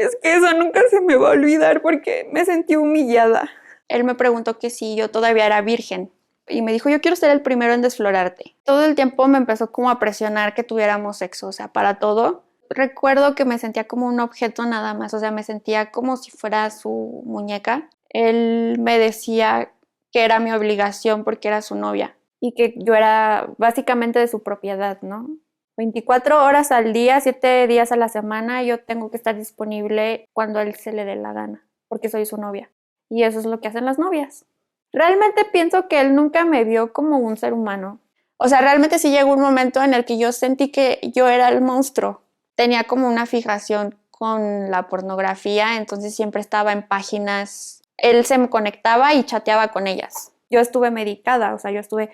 Es que eso nunca se me va a olvidar porque me sentí humillada. Él me preguntó que si yo todavía era virgen y me dijo, yo quiero ser el primero en desflorarte. Todo el tiempo me empezó como a presionar que tuviéramos sexo, o sea, para todo. Recuerdo que me sentía como un objeto nada más, o sea, me sentía como si fuera su muñeca. Él me decía que era mi obligación porque era su novia y que yo era básicamente de su propiedad, ¿no? 24 horas al día, 7 días a la semana, yo tengo que estar disponible cuando a él se le dé la gana, porque soy su novia. Y eso es lo que hacen las novias. Realmente pienso que él nunca me vio como un ser humano. O sea, realmente sí llegó un momento en el que yo sentí que yo era el monstruo. Tenía como una fijación con la pornografía, entonces siempre estaba en páginas. Él se me conectaba y chateaba con ellas. Yo estuve medicada, o sea, yo estuve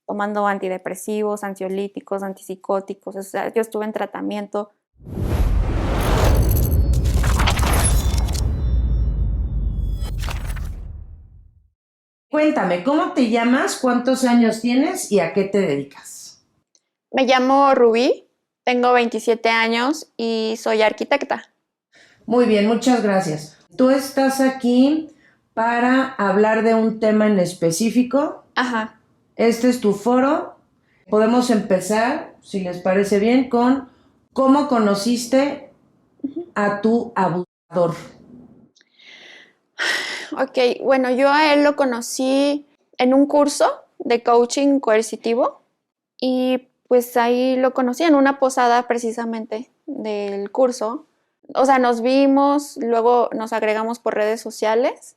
tomando antidepresivos, ansiolíticos, antipsicóticos, o sea, yo estuve en tratamiento. Cuéntame, ¿cómo te llamas? ¿Cuántos años tienes y a qué te dedicas? Me llamo Rubí, tengo 27 años y soy arquitecta. Muy bien, muchas gracias. Tú estás aquí para hablar de un tema en específico. Ajá. Este es tu foro. Podemos empezar, si les parece bien, con cómo conociste a tu abusador. Ok, bueno, yo a él lo conocí en un curso de coaching coercitivo y pues ahí lo conocí en una posada precisamente del curso. O sea, nos vimos, luego nos agregamos por redes sociales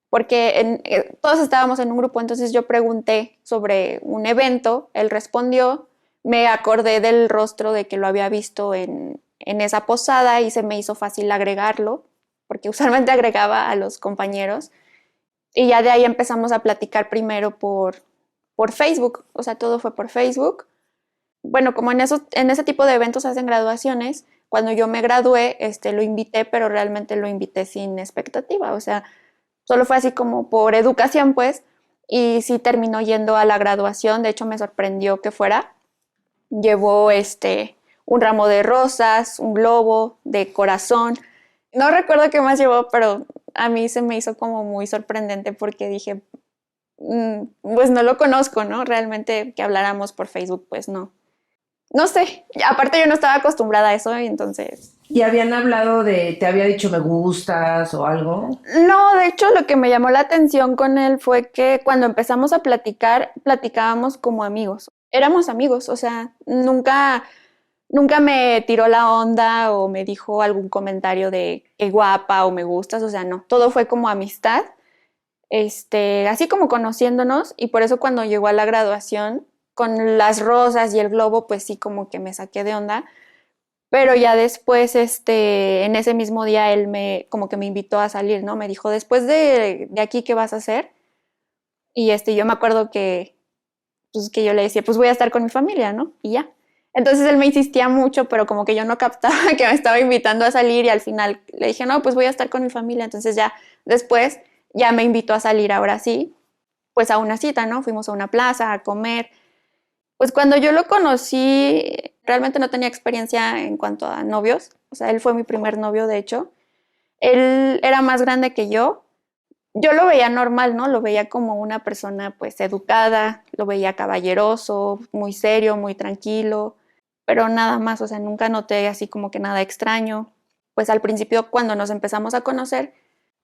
porque todos estábamos en un grupo, entonces yo pregunté sobre un evento, él respondió, me acordé del rostro de que lo había visto en esa posada y se me hizo fácil agregarlo, porque usualmente agregaba a los compañeros, y ya de ahí empezamos a platicar primero por Facebook, o sea, todo fue por Facebook. Bueno, como en ese tipo de eventos hacen graduaciones, cuando yo me gradué, lo invité, pero realmente lo invité sin expectativa, o sea, solo fue así como por educación, pues, y sí terminó yendo a la graduación, de hecho me sorprendió que fuera. Llevó un ramo de rosas, un globo de corazón. No recuerdo qué más llevó, pero a mí se me hizo como muy sorprendente porque dije, pues no lo conozco, ¿no? Realmente que habláramos por Facebook, pues no. No sé, aparte yo no estaba acostumbrada a eso, y entonces ¿Y habían hablado te había dicho me gustas o algo? no, de hecho lo que me llamó la atención con él fue que cuando empezamos a platicar, platicábamos como amigos. Éramos amigos, o sea, nunca me tiró la onda o me dijo algún comentario de qué guapa o me gustas, o sea, no, todo fue como amistad, así como conociéndonos y por eso cuando llegó a la graduación con las rosas y el globo, pues sí como que me saqué de onda. Pero ya después, en ese mismo día, él como que me invitó a salir, ¿no? Me dijo, después de aquí, ¿qué vas a hacer? Y yo me acuerdo pues, que yo le decía, pues voy a estar con mi familia, ¿no? Y ya. Entonces él me insistía mucho, pero como que yo no captaba que me estaba invitando a salir y al final le dije, no, pues voy a estar con mi familia. Entonces ya después ya me invitó a salir ahora sí, pues a una cita, ¿no? Fuimos a una plaza a comer. Pues cuando yo lo conocí, realmente no tenía experiencia en cuanto a novios. O sea, él fue mi primer novio, de hecho. Él era más grande que yo. Yo lo veía normal, ¿no? Lo veía como una persona pues educada, lo veía caballeroso, muy serio, muy tranquilo, pero nada más, o sea, nunca noté así como que nada extraño. Pues al principio cuando nos empezamos a conocer,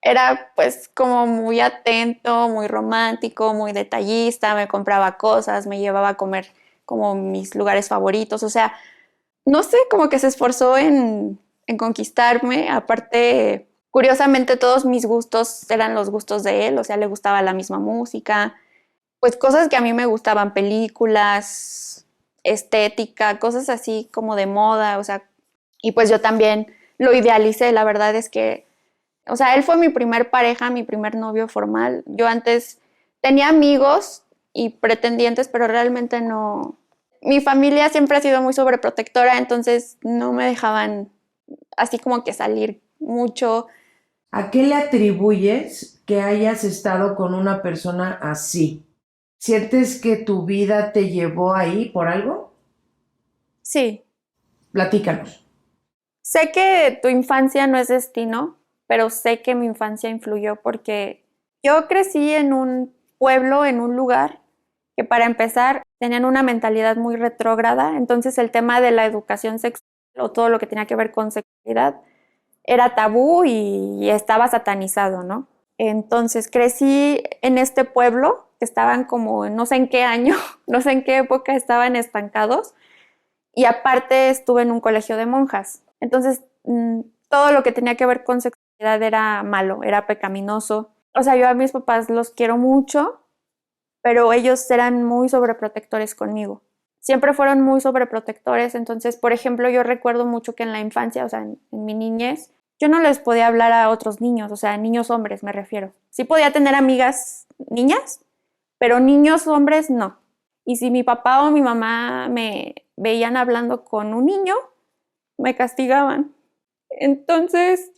era pues como muy atento, muy romántico, muy detallista, me compraba cosas, me llevaba a comer como mis lugares favoritos, o sea, no sé, como que se esforzó en conquistarme, aparte, curiosamente todos mis gustos eran los gustos de él, o sea, le gustaba la misma música, pues cosas que a mí me gustaban, películas, estética, cosas así como de moda, o sea, y pues yo también lo idealicé, la verdad es que, o sea, él fue mi primer pareja, mi primer novio formal. Yo antes tenía amigos y pretendientes, pero realmente no. Mi familia siempre ha sido muy sobreprotectora, entonces no me dejaban así como que salir mucho. ¿A qué le atribuyes que hayas estado con una persona así? ¿Sientes que tu vida te llevó ahí por algo? Sí, Platícanos. sé que tu infancia no es destino, pero sé que mi infancia influyó porque yo crecí en un pueblo, en un lugar que para empezar tenían una mentalidad muy retrógrada, entonces el tema de la educación sexual o todo lo que tenía que ver con sexualidad era tabú y estaba satanizado, ¿no? Entonces crecí en este pueblo, que estaban como no sé en qué año, no sé en qué época estaban estancados, y aparte estuve en un colegio de monjas. Entonces todo lo que tenía que ver con sexualidad era malo, era pecaminoso. O sea, yo a mis papás los quiero mucho, pero ellos eran muy sobreprotectores conmigo. Siempre fueron muy sobreprotectores, entonces, por ejemplo, yo recuerdo mucho que en la infancia, o sea, en mi niñez, yo no les podía hablar a otros niños, o sea, niños hombres me refiero. Sí podía tener amigas niñas, pero niños hombres no. Y si mi papá o mi mamá me veían hablando con un niño, me castigaban. Entonces,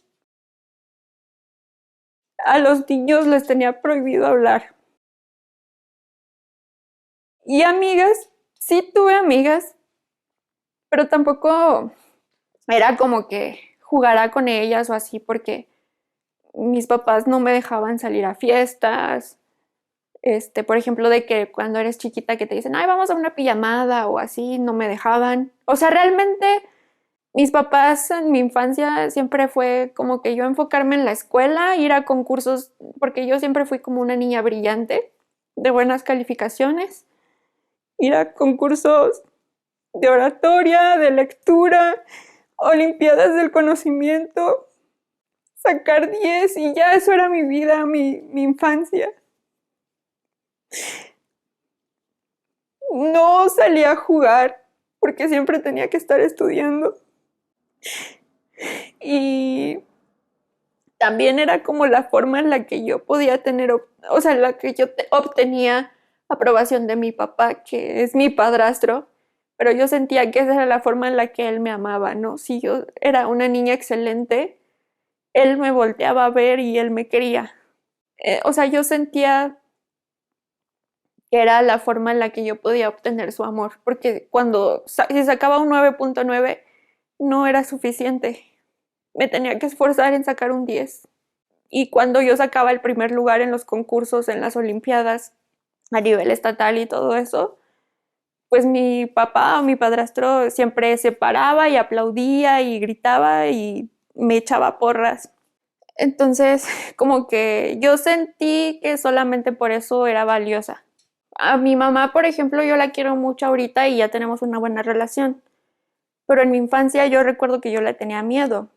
a los niños les tenía prohibido hablar. Y amigas, sí tuve amigas, pero tampoco era como que jugara con ellas o así, porque mis papás no me dejaban salir a fiestas. Por ejemplo, de que cuando eres chiquita que te dicen, ay, vamos a una pijamada o así, no me dejaban. O sea, realmente mis papás en mi infancia siempre fue como que yo enfocarme en la escuela, ir a concursos, porque yo siempre fui como una niña brillante, de buenas calificaciones, ir a concursos de oratoria, de lectura, olimpiadas del conocimiento, sacar 10 y ya eso era mi vida, mi infancia. No salía a jugar porque siempre tenía que estar estudiando. Y también era como la forma en la que yo podía tener, o sea, en la que yo obtenía aprobación de mi papá, que es mi padrastro, pero yo sentía que esa era la forma en la que él me amaba, ¿no? Si yo era una niña excelente, él me volteaba a ver y él me quería. O sea, yo sentía que era la forma en la que yo podía obtener su amor, porque cuando si sacaba un 9.9 no era suficiente, me tenía que esforzar en sacar un 10. Y cuando yo sacaba el primer lugar en los concursos, en las olimpiadas, a nivel estatal y todo eso, pues mi papá o mi padrastro siempre se paraba y aplaudía y gritaba y me echaba porras. Entonces, como que yo sentí que solamente por eso era valiosa. A mi mamá, por ejemplo, yo la quiero mucho ahorita y ya tenemos una buena relación. Pero en mi infancia yo recuerdo que yo le tenía miedo.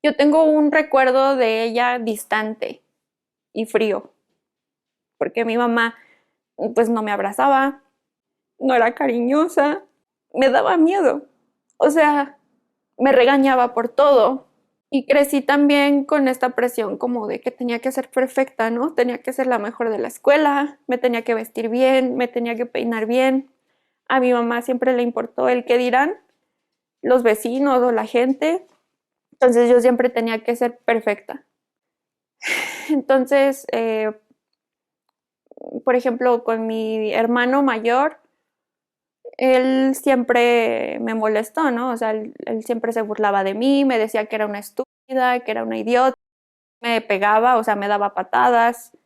Yo tengo un recuerdo de ella distante y frío, porque mi mamá pues no me abrazaba, no era cariñosa, me daba miedo. O sea, me regañaba por todo. Y crecí también con esta presión como de que tenía que ser perfecta, ¿no? Tenía que ser la mejor de la escuela, me tenía que vestir bien, me tenía que peinar bien. A mi mamá siempre le importó el qué dirán los vecinos o la gente. Entonces yo siempre tenía que ser perfecta. Entonces, por ejemplo, con mi hermano mayor, él siempre me molestó, ¿no? O sea, él siempre se burlaba de mí, me decía que era una estúpida, que era una idiota, me pegaba, o sea, me daba patadas,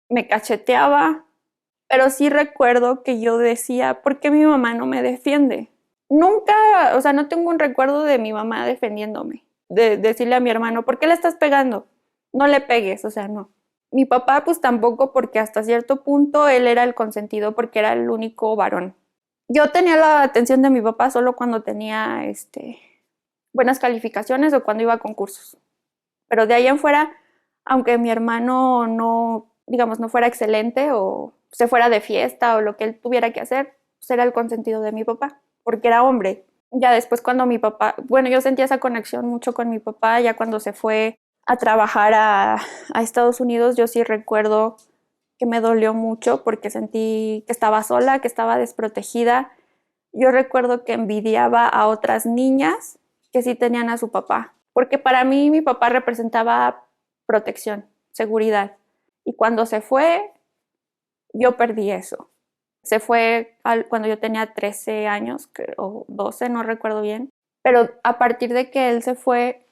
me cacheteaba, pero sí recuerdo que yo decía, ¿por qué mi mamá no me defiende? Nunca, o sea, no tengo un recuerdo de mi mamá defendiéndome, de decirle a mi hermano, ¿por qué le estás pegando? No le pegues, o sea, no. Mi papá pues tampoco porque hasta cierto punto él era el consentido porque era el único varón. Yo tenía la atención de mi papá solo cuando tenía buenas calificaciones o cuando iba a concursos. Pero de ahí en fuera, aunque mi hermano no, digamos, no fuera excelente o se fuera de fiesta o lo que él tuviera que hacer, pues era el consentido de mi papá, porque era hombre. Ya después cuando mi papá, bueno, yo sentía esa conexión mucho con mi papá, ya cuando se fue a trabajar a Estados Unidos, yo sí recuerdo que me dolió mucho porque sentí que estaba sola, que estaba desprotegida. Yo recuerdo que envidiaba a otras niñas que sí tenían a su papá, porque para mí mi papá representaba protección, seguridad. Y cuando se fue, yo perdí eso. Se fue cuando yo tenía 13 años o 12, no recuerdo bien. Pero a partir de que él se fue,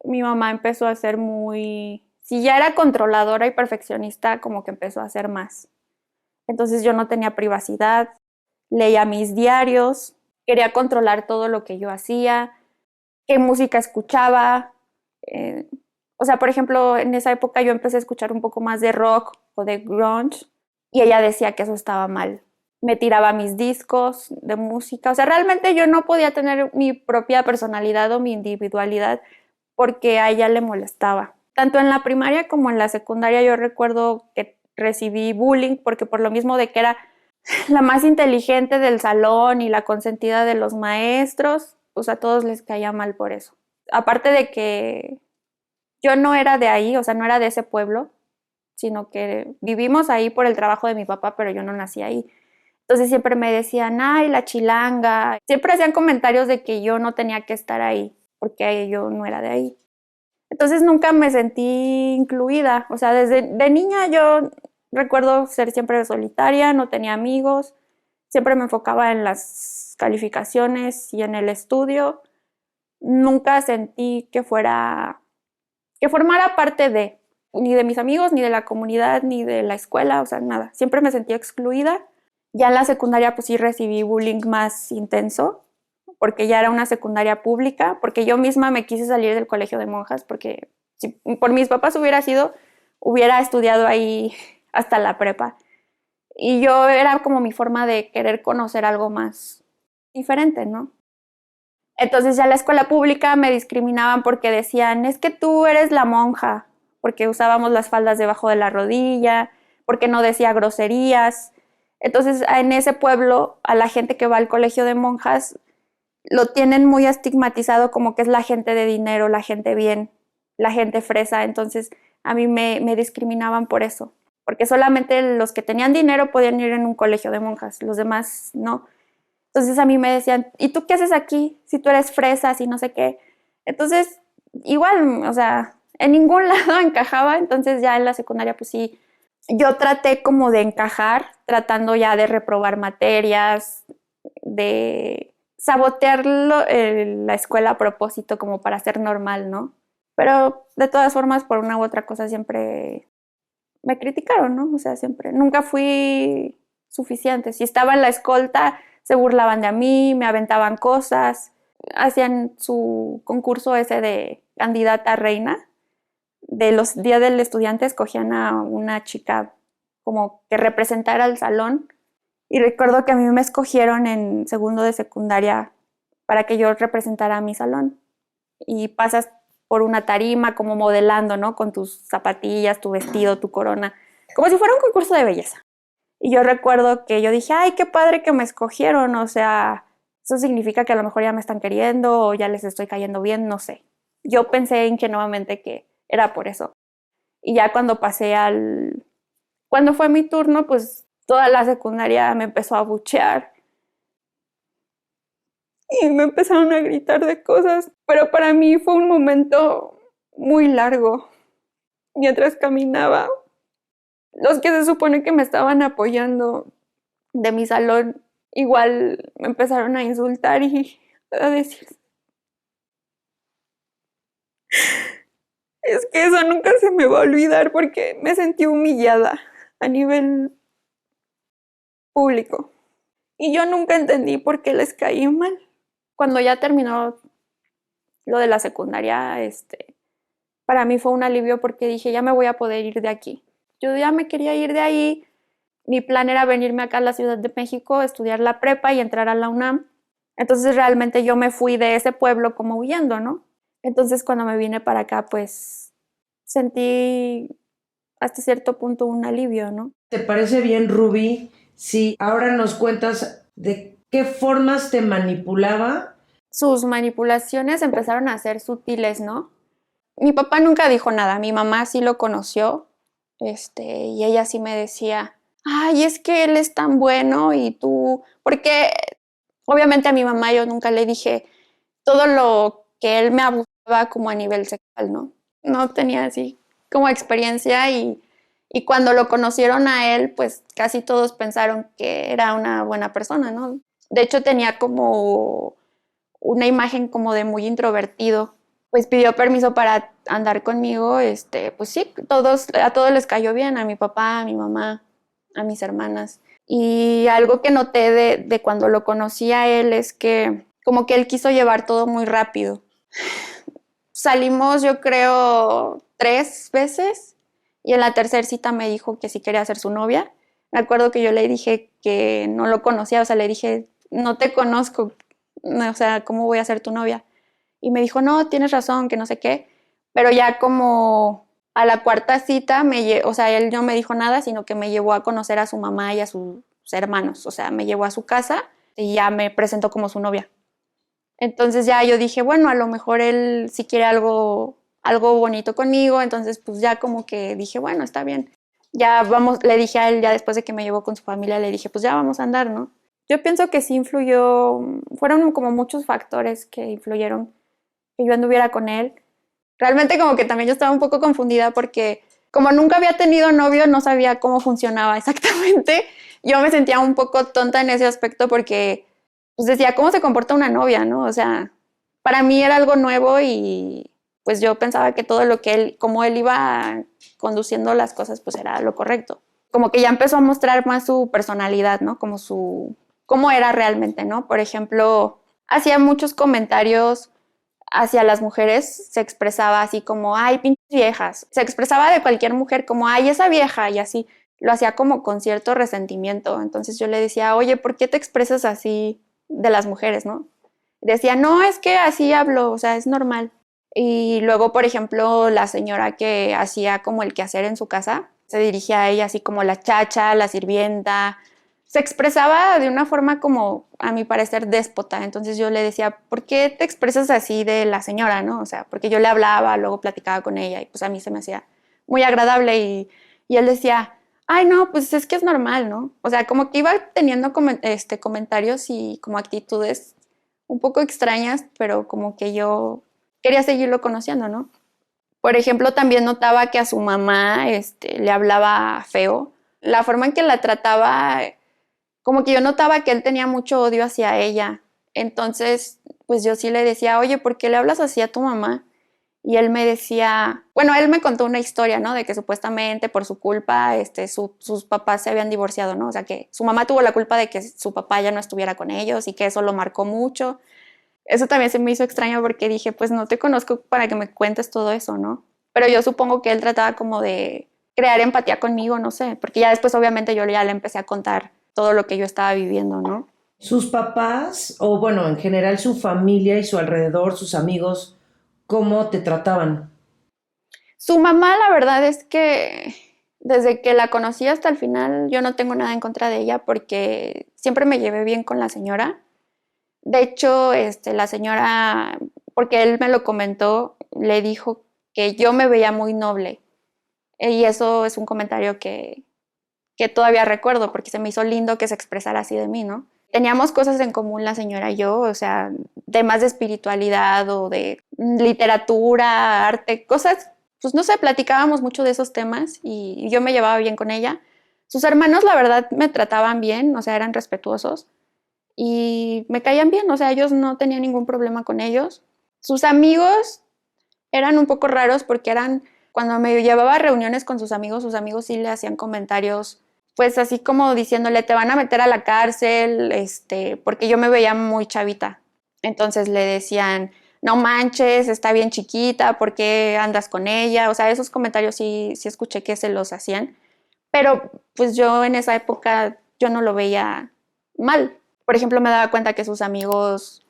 mi mamá empezó a ser muy, si ya era controladora y perfeccionista, como que empezó a hacer más. Entonces yo no tenía privacidad, leía mis diarios, quería controlar todo lo que yo hacía, qué música escuchaba. eh, o sea, por ejemplo, en esa época yo empecé a escuchar un poco más de rock o de grunge y ella decía que eso estaba mal. Me tiraba mis discos de música. O sea, realmente yo no podía tener mi propia personalidad o mi individualidad porque a ella le molestaba. Tanto en la primaria como en la secundaria yo recuerdo que recibí bullying porque por lo mismo de que era la más inteligente del salón y la consentida de los maestros, pues a todos les caía mal por eso. Aparte de que yo no era de ahí, o sea, no era de ese pueblo, sino que vivimos ahí por el trabajo de mi papá, pero yo no nací ahí. Entonces siempre me decían, ay, la chilanga. Siempre hacían comentarios de que yo no tenía que estar ahí, porque yo no era de ahí. Entonces nunca me sentí incluida. O sea, desde de niña yo recuerdo ser siempre solitaria, no tenía amigos, siempre me enfocaba en las calificaciones y en el estudio. Nunca sentí que formara parte de, ni de mis amigos, ni de la comunidad, ni de la escuela, o sea, nada. Siempre me sentía excluida. Ya en la secundaria pues sí recibí bullying más intenso, porque ya era una secundaria pública, porque yo misma me quise salir del colegio de monjas, porque si por mis papás hubiera sido, hubiera estudiado ahí hasta la prepa. Y yo era como mi forma de querer conocer algo más diferente, ¿no? Entonces ya en la escuela pública me discriminaban porque decían, es que tú eres la monja, porque usábamos las faldas debajo de la rodilla, porque no decía groserías. Entonces en ese pueblo, a la gente que va al colegio de monjas, lo tienen muy estigmatizado como que es la gente de dinero, la gente bien, la gente fresa. Entonces a mí me discriminaban por eso, porque solamente los que tenían dinero podían ir en un colegio de monjas, los demás no. Entonces a mí me decían, ¿y tú qué haces aquí? Si tú eres fresa, si no sé qué. Entonces, igual, o sea, en ningún lado encajaba. Entonces ya en la secundaria, pues sí, yo traté como de encajar, tratando ya de reprobar materias, de sabotear la escuela a propósito como para ser normal, ¿no? Pero de todas formas, por una u otra cosa siempre me criticaron, ¿no? O sea, siempre, nunca fui suficiente. Si estaba en la escolta, se burlaban de mí, me aventaban cosas, hacían su concurso ese de candidata a reina. De los días del estudiante escogían a una chica como que representara al salón. Y recuerdo que a mí me escogieron en segundo de secundaria para que yo representara a mi salón. Y pasas por una tarima como modelando, ¿no? Con tus zapatillas, tu vestido, tu corona, como si fuera un concurso de belleza. Y yo recuerdo que yo dije, ay, qué padre que me escogieron, o sea, eso significa que a lo mejor ya me están queriendo o ya les estoy cayendo bien, no sé. Yo pensé ingenuamente que era por eso. Y ya cuando fue mi turno, pues toda la secundaria me empezó a abuchear y me empezaron a gritar de cosas, pero para mí fue un momento muy largo. Mientras caminaba, los que se supone que me estaban apoyando de mi salón, igual me empezaron a insultar y a decir, es que eso nunca se me va a olvidar porque me sentí humillada a nivel público. Y yo nunca entendí por qué les caí mal. Cuando ya terminó lo de la secundaria, para mí fue un alivio porque dije, ya me voy a poder ir de aquí. Yo ya me quería ir de ahí. Mi plan era venirme acá a la Ciudad de México, estudiar la prepa y entrar a la UNAM. Entonces realmente yo me fui de ese pueblo como huyendo, ¿no? Entonces cuando me vine para acá, pues sentí hasta cierto punto un alivio, ¿no? ¿Te parece bien, Ruby, si ahora nos cuentas de qué formas te manipulaba? Sus manipulaciones empezaron a ser sutiles, ¿no? Mi papá nunca dijo nada, mi mamá sí lo conoció, y ella sí me decía, ay, es que él es tan bueno y tú, porque obviamente a mi mamá yo nunca le dije todo lo que él me abusaba como a nivel sexual, ¿no? No tenía así como experiencia y cuando lo conocieron a él, pues casi todos pensaron que era una buena persona, ¿no? De hecho tenía como una imagen como de muy introvertido. Pues pidió permiso para andar conmigo, pues sí, a todos les cayó bien, a mi papá, a mi mamá, a mis hermanas. Y algo que noté de cuando lo conocí a él es que como que él quiso llevar todo muy rápido. Salimos, yo creo, 3 veces y en la tercera cita me dijo que sí quería ser su novia. Me acuerdo que yo le dije que no lo conocía, o sea, le dije, no te conozco, o sea, ¿cómo voy a ser tu novia? Y me dijo, no, tienes razón, que no sé qué. Pero ya como a la cuarta cita, o sea, él no me dijo nada, sino que me llevó a conocer a su mamá y a sus hermanos. O sea, me llevó a su casa y ya me presentó como su novia. Entonces ya yo dije, bueno, a lo mejor él sí quiere algo bonito conmigo. Entonces pues ya como que dije, bueno, está bien. Ya vamos, le dije a él, ya después de que me llevó con su familia, le dije, pues ya vamos a andar, ¿no? Yo pienso que sí influyó, fueron como muchos factores que influyeron que yo anduviera con él. Realmente como que también yo estaba un poco confundida porque como nunca había tenido novio, no sabía cómo funcionaba exactamente. Yo me sentía un poco tonta en ese aspecto porque pues decía, ¿cómo se comporta una novia, no? O sea, para mí era algo nuevo y pues yo pensaba que todo lo que como él iba conduciendo las cosas, pues era lo correcto. Como que ya empezó a mostrar más su personalidad, ¿no? Cómo era realmente, ¿no? Por ejemplo, hacía muchos comentarios hacia las mujeres, se expresaba así como, ay, pinches viejas. Se expresaba de cualquier mujer como, ay, esa vieja, y así. Lo hacía como con cierto resentimiento. Entonces yo le decía, oye, ¿por qué te expresas así de las mujeres, no? Decía, no, es que así hablo, o sea, es normal. Y luego, por ejemplo, la señora que hacía como el quehacer en su casa, se dirigía a ella así como la chacha, la sirvienta, se expresaba de una forma como, a mi parecer, déspota. Entonces yo le decía, ¿por qué te expresas así de la señora, no? O sea, porque yo le hablaba, luego platicaba con ella y pues a mí se me hacía muy agradable y él decía, ay, no, pues es que es normal, ¿no? O sea, como que iba teniendo comentarios y como actitudes un poco extrañas, pero como que yo quería seguirlo conociendo, ¿no? Por ejemplo, también notaba que a su mamá le hablaba feo. La forma en que la trataba, como que yo notaba que él tenía mucho odio hacia ella. Entonces, pues yo sí le decía, oye, ¿por qué le hablas así a tu mamá? Y él me decía, bueno, él me contó una historia, ¿no? De que supuestamente por su culpa, sus papás se habían divorciado, ¿no? O sea, que su mamá tuvo la culpa de que su papá ya no estuviera con ellos y que eso lo marcó mucho. Eso también se me hizo extraño porque dije, pues no te conozco para que me cuentes todo eso, ¿no? Pero yo supongo que él trataba como de crear empatía conmigo, no sé, porque ya después obviamente yo ya le empecé a contar todo lo que yo estaba viviendo, ¿no? Sus papás, o bueno, en general su familia y su alrededor, sus amigos, ¿cómo te trataban? Su mamá, la verdad es que desde que la conocí hasta el final, yo no tengo nada en contra de ella porque siempre me llevé bien con la señora. De hecho, la señora, porque él me lo comentó, le dijo que yo me veía muy noble. Y eso es un comentario que todavía recuerdo porque se me hizo lindo que se expresara así de mí, ¿no? Teníamos cosas en común la señora y yo, o sea, temas de espiritualidad o de literatura, arte, cosas, pues no sé, platicábamos mucho de esos temas y yo me llevaba bien con ella. Sus hermanos, la verdad, me trataban bien, o sea, eran respetuosos y me caían bien, o sea, ellos no tenían ningún problema con ellos. Sus amigos eran un poco raros porque cuando me llevaba a reuniones con sus amigos sí le hacían comentarios, pues así como diciéndole, te van a meter a la cárcel, porque yo me veía muy chavita. Entonces le decían, no manches, está bien chiquita, ¿por qué andas con ella? O sea, esos comentarios sí escuché que se los hacían, pero pues yo en esa época yo no lo veía mal. Por ejemplo, me daba cuenta que sus amigos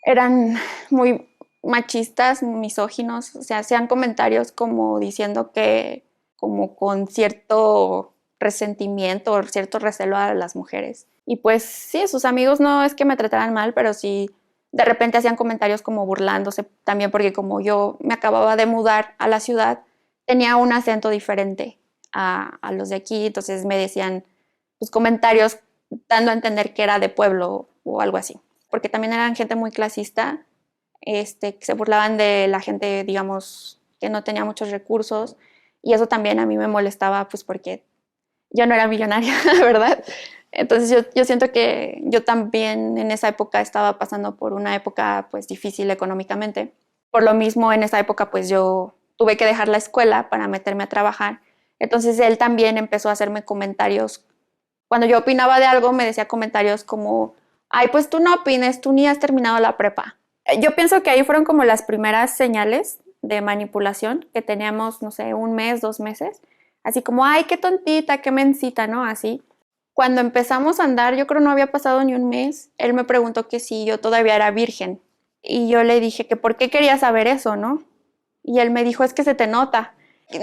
eran muy machistas, misóginos, o sea, hacían comentarios como diciendo que, como con cierto resentimiento o cierto recelo a las mujeres. Y pues sí, sus amigos no es que me trataran mal, pero sí de repente hacían comentarios como burlándose también porque como yo me acababa de mudar a la ciudad, tenía un acento diferente a los de aquí, entonces me decían pues, comentarios dando a entender que era de pueblo o algo así porque también eran gente muy clasista, que se burlaban de la gente, digamos, que no tenía muchos recursos, y eso también a mí me molestaba, pues porque yo no era millonaria, ¿verdad? Entonces yo siento que yo también en esa época estaba pasando por una época pues difícil económicamente. Por lo mismo en esa época pues yo tuve que dejar la escuela para meterme a trabajar. Entonces él también empezó a hacerme comentarios. Cuando yo opinaba de algo me decía comentarios como, ay, pues tú no opines, tú ni has terminado la prepa. Yo pienso que ahí fueron como las primeras señales de manipulación que teníamos, no sé, un mes, 2 meses. Así como, ay, qué tontita, qué mencita, ¿no? Así. Cuando empezamos a andar, yo creo no había pasado ni un mes, él me preguntó que si yo todavía era virgen. Y yo le dije que por qué quería saber eso, ¿no? Y él me dijo, es que se te nota.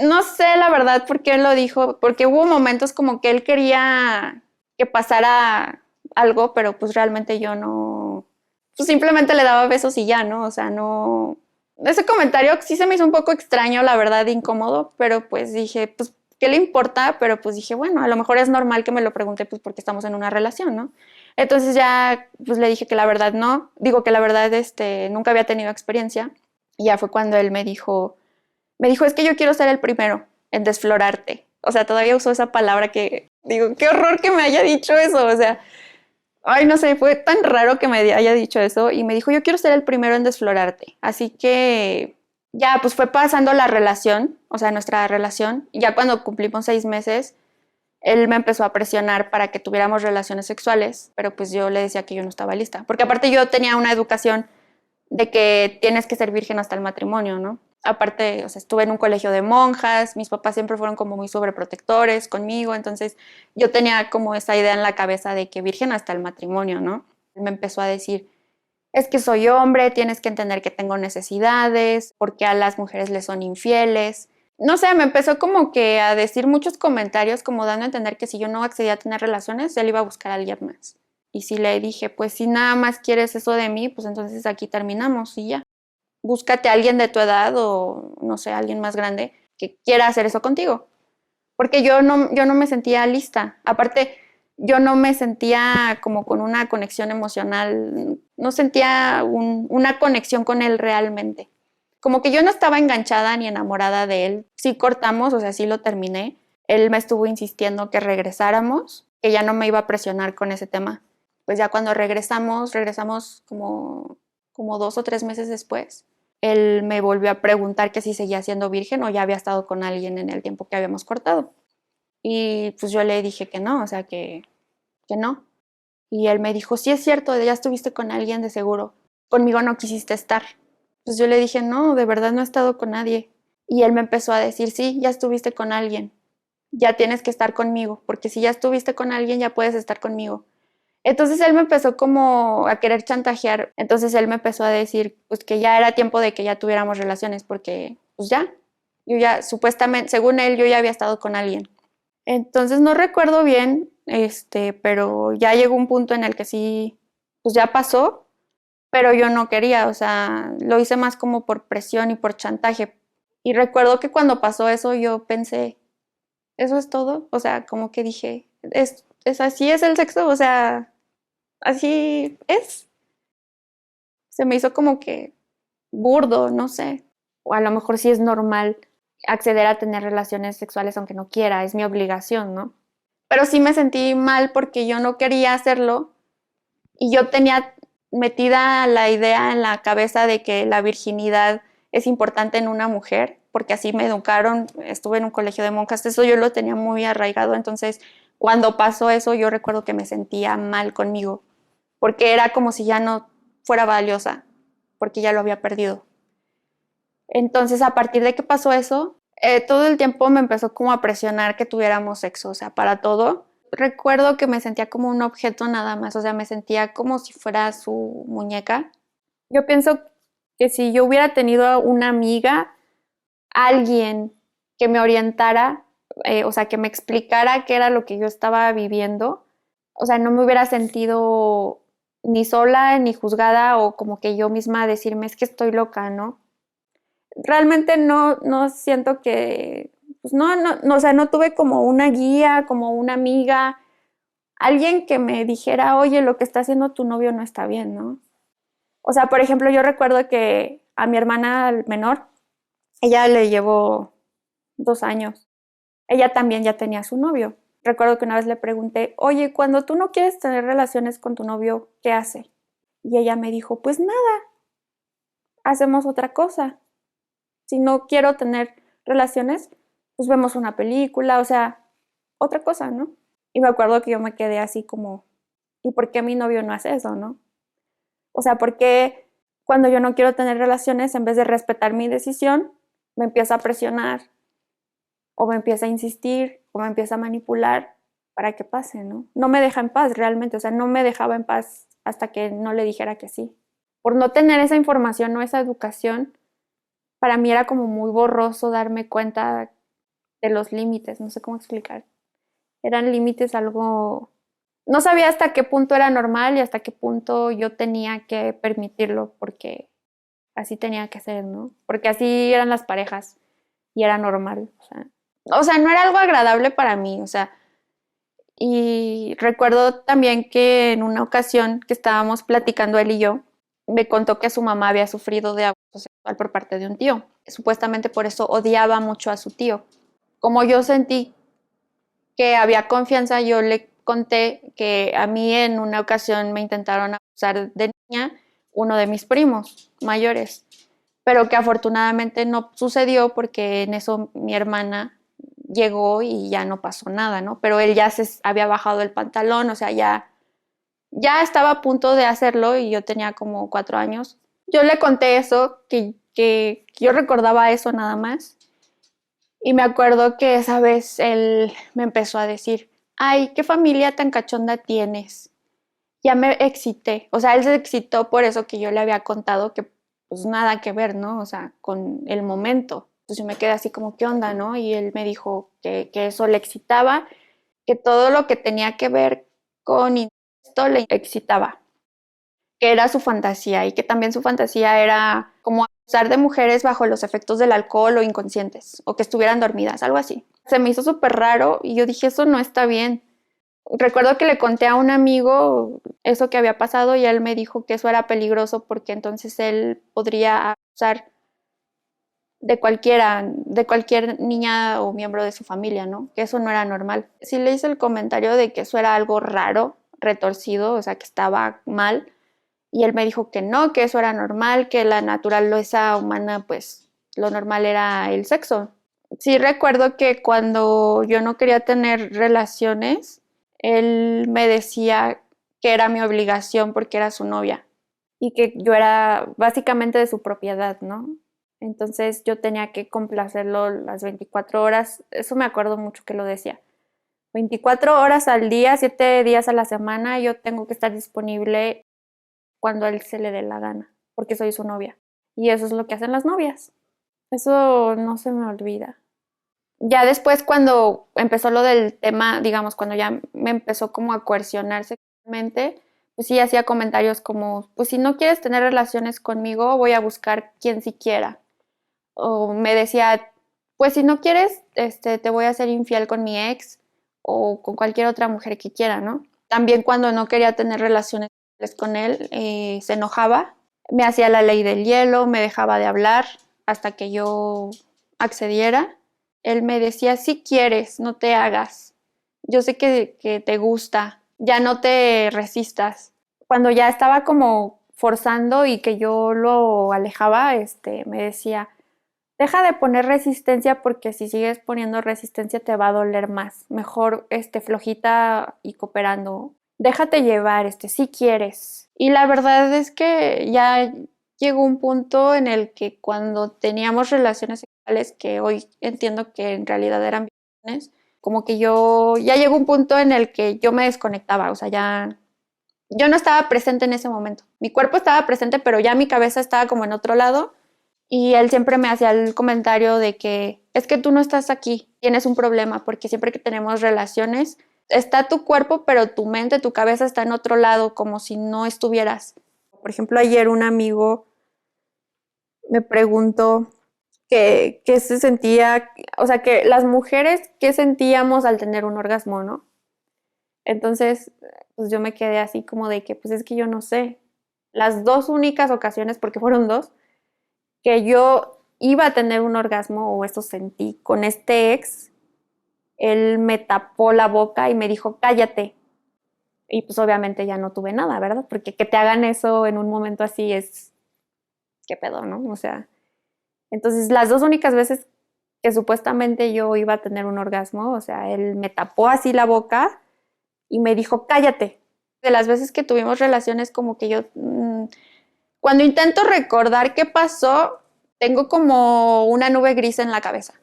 No sé la verdad por qué él lo dijo, porque hubo momentos como que él quería que pasara algo, pero pues realmente yo no, pues simplemente le daba besos y ya, ¿no? O sea, no. Ese comentario sí se me hizo un poco extraño, la verdad, incómodo, pero pues dije, pues, ¿qué le importa? Pero pues dije, bueno, a lo mejor es normal que me lo pregunte, pues porque estamos en una relación, ¿no? Entonces ya, pues le dije que la verdad no, digo que la verdad, nunca había tenido experiencia, y ya fue cuando él me dijo, es que yo quiero ser el primero en desflorarte. O sea, todavía usó esa palabra que, digo, qué horror que me haya dicho eso, o sea, ay, no sé, fue tan raro que me haya dicho eso y me dijo, yo quiero ser el primero en desflorarte. Así que ya, pues fue pasando la relación, o sea, nuestra relación. Ya cuando cumplimos 6 meses, él me empezó a presionar para que tuviéramos relaciones sexuales, pero pues yo le decía que yo no estaba lista. Porque aparte yo tenía una educación de que tienes que ser virgen hasta el matrimonio, ¿no? Aparte, o sea, estuve en un colegio de monjas, mis papás siempre fueron como muy sobreprotectores conmigo, entonces yo tenía como esa idea en la cabeza de que virgen hasta el matrimonio, ¿no? Me empezó a decir, es que soy hombre, tienes que entender que tengo necesidades, porque a las mujeres les son infieles. No sé, me empezó como que a decir muchos comentarios como dando a entender que si yo no accedía a tener relaciones, él iba a buscar a alguien más. Y si le dije, pues si nada más quieres eso de mí, pues entonces aquí terminamos y ya. Búscate a alguien de tu edad o no sé, alguien más grande que quiera hacer eso contigo. Porque yo no me sentía lista. Aparte, yo no me sentía como con una conexión emocional, no sentía una conexión con él realmente. Como que yo no estaba enganchada ni enamorada de él. Sí cortamos, o sea, sí lo terminé. Él me estuvo insistiendo que regresáramos, que ya no me iba a presionar con ese tema. Pues ya cuando regresamos como 2 o 3 meses después. Él me volvió a preguntar que si seguía siendo virgen o ya había estado con alguien en el tiempo que habíamos cortado. Y pues yo le dije que no, o sea, que no. Y él me dijo, sí es cierto, ya estuviste con alguien de seguro. Conmigo no quisiste estar. Pues yo le dije, no, de verdad no he estado con nadie. Y él me empezó a decir, sí, ya estuviste con alguien. Ya tienes que estar conmigo, porque si ya estuviste con alguien, ya puedes estar conmigo. Entonces él me empezó como a querer chantajear. Entonces él me empezó a decir pues que ya era tiempo de que ya tuviéramos relaciones porque pues ya, yo ya supuestamente, según él, yo ya había estado con alguien. Entonces no recuerdo bien, pero ya llegó un punto en el que sí, pues ya pasó, pero yo no quería, o sea, lo hice más como por presión y por chantaje. Y recuerdo que cuando pasó eso yo pensé, ¿eso es todo? O sea, como que dije, es así es el sexo, o sea, así es. Se me hizo como que burdo, no sé. O a lo mejor sí es normal acceder a tener relaciones sexuales aunque no quiera, es mi obligación, ¿no? Pero sí me sentí mal porque yo no quería hacerlo y yo tenía metida la idea en la cabeza de que la virginidad es importante en una mujer, porque así me educaron, estuve en un colegio de monjas, eso yo lo tenía muy arraigado, entonces cuando pasó eso yo recuerdo que me sentía mal conmigo, porque era como si ya no fuera valiosa, porque ya lo había perdido. Entonces a partir de que pasó eso, todo el tiempo me empezó como a presionar que tuviéramos sexo, o sea, para todo. Recuerdo que me sentía como un objeto nada más, o sea, me sentía como si fuera su muñeca. Yo pienso que si yo hubiera tenido una amiga, alguien que me orientara, o sea, que me explicara qué era lo que yo estaba viviendo, o sea, no me hubiera sentido ni sola ni juzgada o como que yo misma decirme es que estoy loca, ¿no? Realmente no siento que, pues no, o sea, no tuve como una guía, como una amiga, alguien que me dijera, oye, lo que está haciendo tu novio no está bien, ¿no? O sea, por ejemplo, yo recuerdo que a mi hermana menor, ella le llevó 2 años, ella también ya tenía su novio. Recuerdo que una vez le pregunté, oye, cuando tú no quieres tener relaciones con tu novio, ¿qué hace? Y ella me dijo, pues nada, hacemos otra cosa. Si no quiero tener relaciones, pues vemos una película, o sea, otra cosa, ¿no? Y me acuerdo que yo me quedé así como, ¿y por qué mi novio no hace eso, no? O sea, ¿por qué cuando yo no quiero tener relaciones, en vez de respetar mi decisión, me empieza a presionar o me empieza a insistir o me empieza a manipular para que pase, ¿no? No me deja en paz realmente, o sea, no me dejaba en paz hasta que no le dijera que sí. Por no tener esa información o esa educación, para mí era como muy borroso darme cuenta de los límites, no sé cómo explicar. Eran límites algo... No sabía hasta qué punto era normal y hasta qué punto yo tenía que permitirlo porque así tenía que ser, ¿no? Porque así eran las parejas y era normal, o sea, no era algo agradable para mí, o sea, y recuerdo también que en una ocasión que estábamos platicando él y yo, me contó que su mamá había sufrido de abuso sexual por parte de un tío. Supuestamente por eso odiaba mucho a su tío. Como yo sentí que había confianza, yo le conté que a mí en una ocasión me intentaron abusar de niña uno de mis primos mayores, pero que afortunadamente no sucedió porque en eso mi hermana llegó y ya no pasó nada, ¿no? Pero él ya se había bajado el pantalón, o sea, ya estaba a punto de hacerlo y yo tenía como 4 años. Yo le conté eso, que yo recordaba eso nada más. Y me acuerdo que esa vez él me empezó a decir, ay, qué familia tan cachonda tienes. Ya me excité. O sea, él se excitó por eso que yo le había contado que pues nada que ver, ¿no? O sea, con el momento. Entonces yo me quedé así como, ¿qué onda, no? Y él me dijo que eso le excitaba, que todo lo que tenía que ver con esto le excitaba, que era su fantasía y que también su fantasía era como abusar de mujeres bajo los efectos del alcohol o inconscientes o que estuvieran dormidas, algo así. Se me hizo súper raro y yo dije, eso no está bien. Recuerdo que le conté a un amigo eso que había pasado y él me dijo que eso era peligroso porque entonces él podría abusar de cualquiera, de cualquier niña o miembro de su familia, ¿no? Que eso no era normal. Sí le hice el comentario de que eso era algo raro, retorcido, o sea, que estaba mal. Y él me dijo que no, que eso era normal, que la naturaleza humana, pues lo normal era el sexo. Sí recuerdo que cuando yo no quería tener relaciones, él me decía que era mi obligación porque era su novia y que yo era básicamente de su propiedad, ¿no? Entonces yo tenía que complacerlo las 24 horas, eso me acuerdo mucho que lo decía. 24 horas al día, 7 días a la semana, yo tengo que estar disponible cuando a él se le dé la gana, porque soy su novia. Y eso es lo que hacen las novias. Eso no se me olvida. Ya después cuando empezó lo del tema, digamos, cuando ya me empezó como a coercionar sexualmente, pues sí hacía comentarios como, pues si no quieres tener relaciones conmigo, voy a buscar quien sí quiera. O me decía, pues si no quieres, te voy a ser infiel con mi ex o con cualquier otra mujer que quiera, ¿no? También cuando no quería tener relaciones con él, se enojaba, me hacía la ley del hielo, me dejaba de hablar hasta que yo accediera. Él me decía, si quieres, no te hagas. Yo sé que te gusta, ya no te resistas. Cuando ya estaba como forzando y que yo lo alejaba, me decía, deja de poner resistencia porque si sigues poniendo resistencia te va a doler más. Mejor, flojita y cooperando. Déjate llevar, si quieres. Y la verdad es que ya llegó un punto en el que cuando teníamos relaciones sexuales, que hoy entiendo que en realidad eran violaciones, como que ya llegó un punto en el que yo me desconectaba, o sea, yo no estaba presente en ese momento. Mi cuerpo estaba presente, pero ya mi cabeza estaba como en otro lado. Y él siempre me hacía el comentario de que es que tú no estás aquí, tienes un problema, porque siempre que tenemos relaciones, está tu cuerpo, pero tu mente, tu cabeza está en otro lado, como si no estuvieras. Por ejemplo, ayer un amigo me preguntó qué se sentía, o sea, que las mujeres, qué sentíamos al tener un orgasmo, ¿no? Entonces, pues yo me quedé así como de que, pues es que yo no sé. Las dos únicas ocasiones, porque fueron dos, que yo iba a tener un orgasmo o eso sentí con este ex, él me tapó la boca y me dijo, cállate. Y pues obviamente ya no tuve nada, ¿verdad? Porque que te hagan eso en un momento así es, qué pedo, ¿no? O sea, entonces las dos únicas veces que supuestamente yo iba a tener un orgasmo, o sea, él me tapó así la boca y me dijo, cállate. De las veces que tuvimos relaciones, como que yo, cuando intento recordar qué pasó, tengo como una nube gris en la cabeza.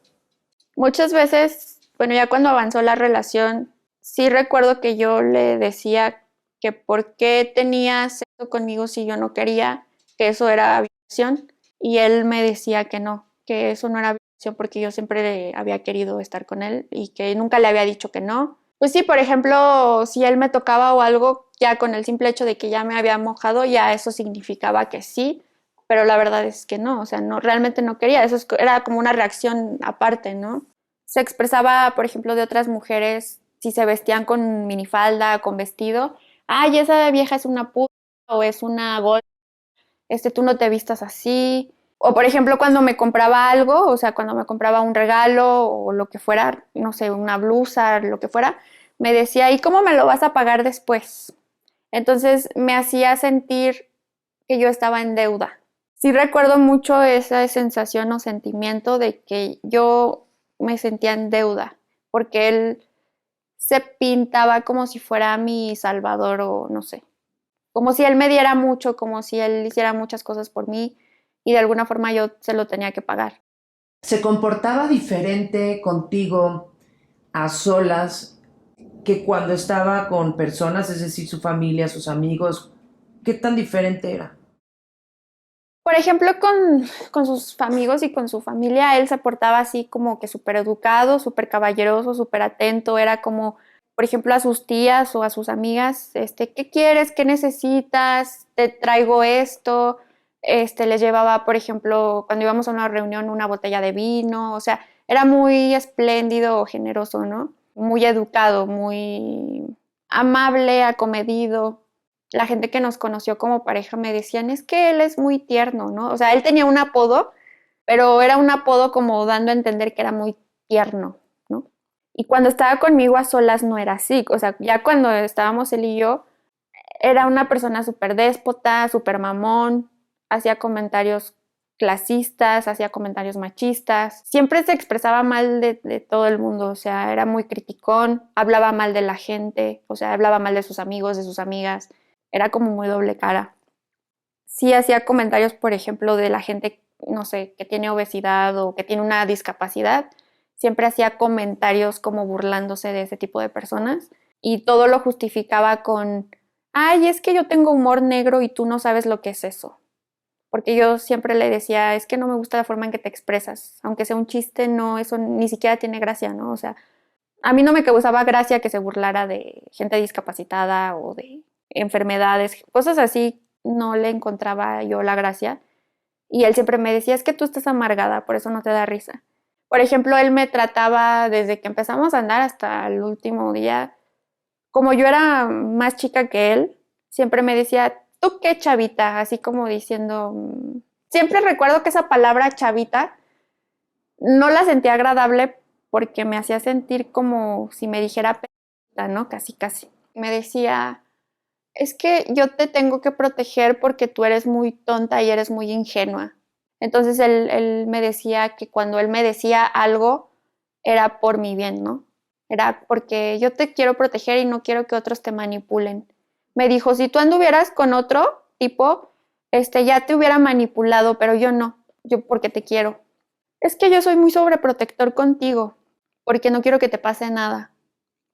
Muchas veces, bueno, ya cuando avanzó la relación, sí recuerdo que yo le decía que por qué tenía sexo conmigo si yo no quería, que eso era violación, y él me decía que no, que eso no era violación porque yo siempre había querido estar con él y que nunca le había dicho que no. Pues sí, por ejemplo, si él me tocaba o algo, ya con el simple hecho de que ya me había mojado, ya eso significaba que sí, pero la verdad es que no, o sea, no, realmente no quería, era como una reacción aparte, ¿no? Se expresaba, por ejemplo, de otras mujeres, si se vestían con minifalda, con vestido, ay, esa vieja es una puta o es una gol, tú no te vistas así. O por ejemplo, cuando me compraba algo, o sea, cuando me compraba un regalo o lo que fuera, no sé, una blusa, lo que fuera, me decía, ¿y cómo me lo vas a pagar después? Entonces me hacía sentir que yo estaba en deuda. Sí recuerdo mucho esa sensación o sentimiento de que yo me sentía en deuda, porque él se pintaba como si fuera mi salvador o no sé, como si él me diera mucho, como si él hiciera muchas cosas por mí y de alguna forma yo se lo tenía que pagar. ¿Se comportaba diferente contigo a solas que cuando estaba con personas, es decir, su familia, sus amigos? ¿Qué tan diferente era? Por ejemplo, con sus amigos y con su familia, él se portaba así como que súper educado, súper caballeroso, súper atento. Era como, por ejemplo, a sus tías o a sus amigas, ¿qué quieres? ¿Qué necesitas? Te traigo esto. Les llevaba, por ejemplo, cuando íbamos a una reunión, una botella de vino. O sea, era muy espléndido o generoso, ¿no? Muy educado, muy amable, acomedido. La gente que nos conoció como pareja me decían, es que él es muy tierno, ¿no? O sea, él tenía un apodo, pero era un apodo como dando a entender que era muy tierno, ¿no? Y cuando estaba conmigo a solas no era así, o sea, ya cuando estábamos él y yo, era una persona súper déspota, súper mamón, hacía comentarios clasistas, hacía comentarios machistas, siempre se expresaba mal de todo el mundo, o sea, era muy criticón, hablaba mal de la gente, o sea, hablaba mal de sus amigos, de sus amigas, era como muy doble cara. Sí hacía comentarios, por ejemplo, de la gente, no sé, que tiene obesidad o que tiene una discapacidad, siempre hacía comentarios como burlándose de ese tipo de personas y todo lo justificaba con, ay, es que yo tengo humor negro y tú no sabes lo que es eso. Porque yo siempre le decía, es que no me gusta la forma en que te expresas, aunque sea un chiste, no, eso ni siquiera tiene gracia, ¿no? O sea, a mí no me causaba gracia que se burlara de gente discapacitada o de enfermedades, cosas así, no le encontraba yo la gracia. Y él siempre me decía, es que tú estás amargada, por eso no te da risa. Por ejemplo, él me trataba desde que empezamos a andar hasta el último día, como yo era más chica que él, siempre me decía, ¿tú qué chavita? Así como diciendo, siempre recuerdo que esa palabra chavita no la sentía agradable porque me hacía sentir como si me dijera p***, ¿no? Casi, casi. Me decía, es que yo te tengo que proteger porque tú eres muy tonta y eres muy ingenua. Entonces él me decía que cuando él me decía algo era por mi bien, ¿no? Era porque yo te quiero proteger y no quiero que otros te manipulen. Me dijo, si tú anduvieras con otro tipo, ya te hubiera manipulado, pero yo no, yo porque te quiero. Es que yo soy muy sobreprotector contigo, porque no quiero que te pase nada.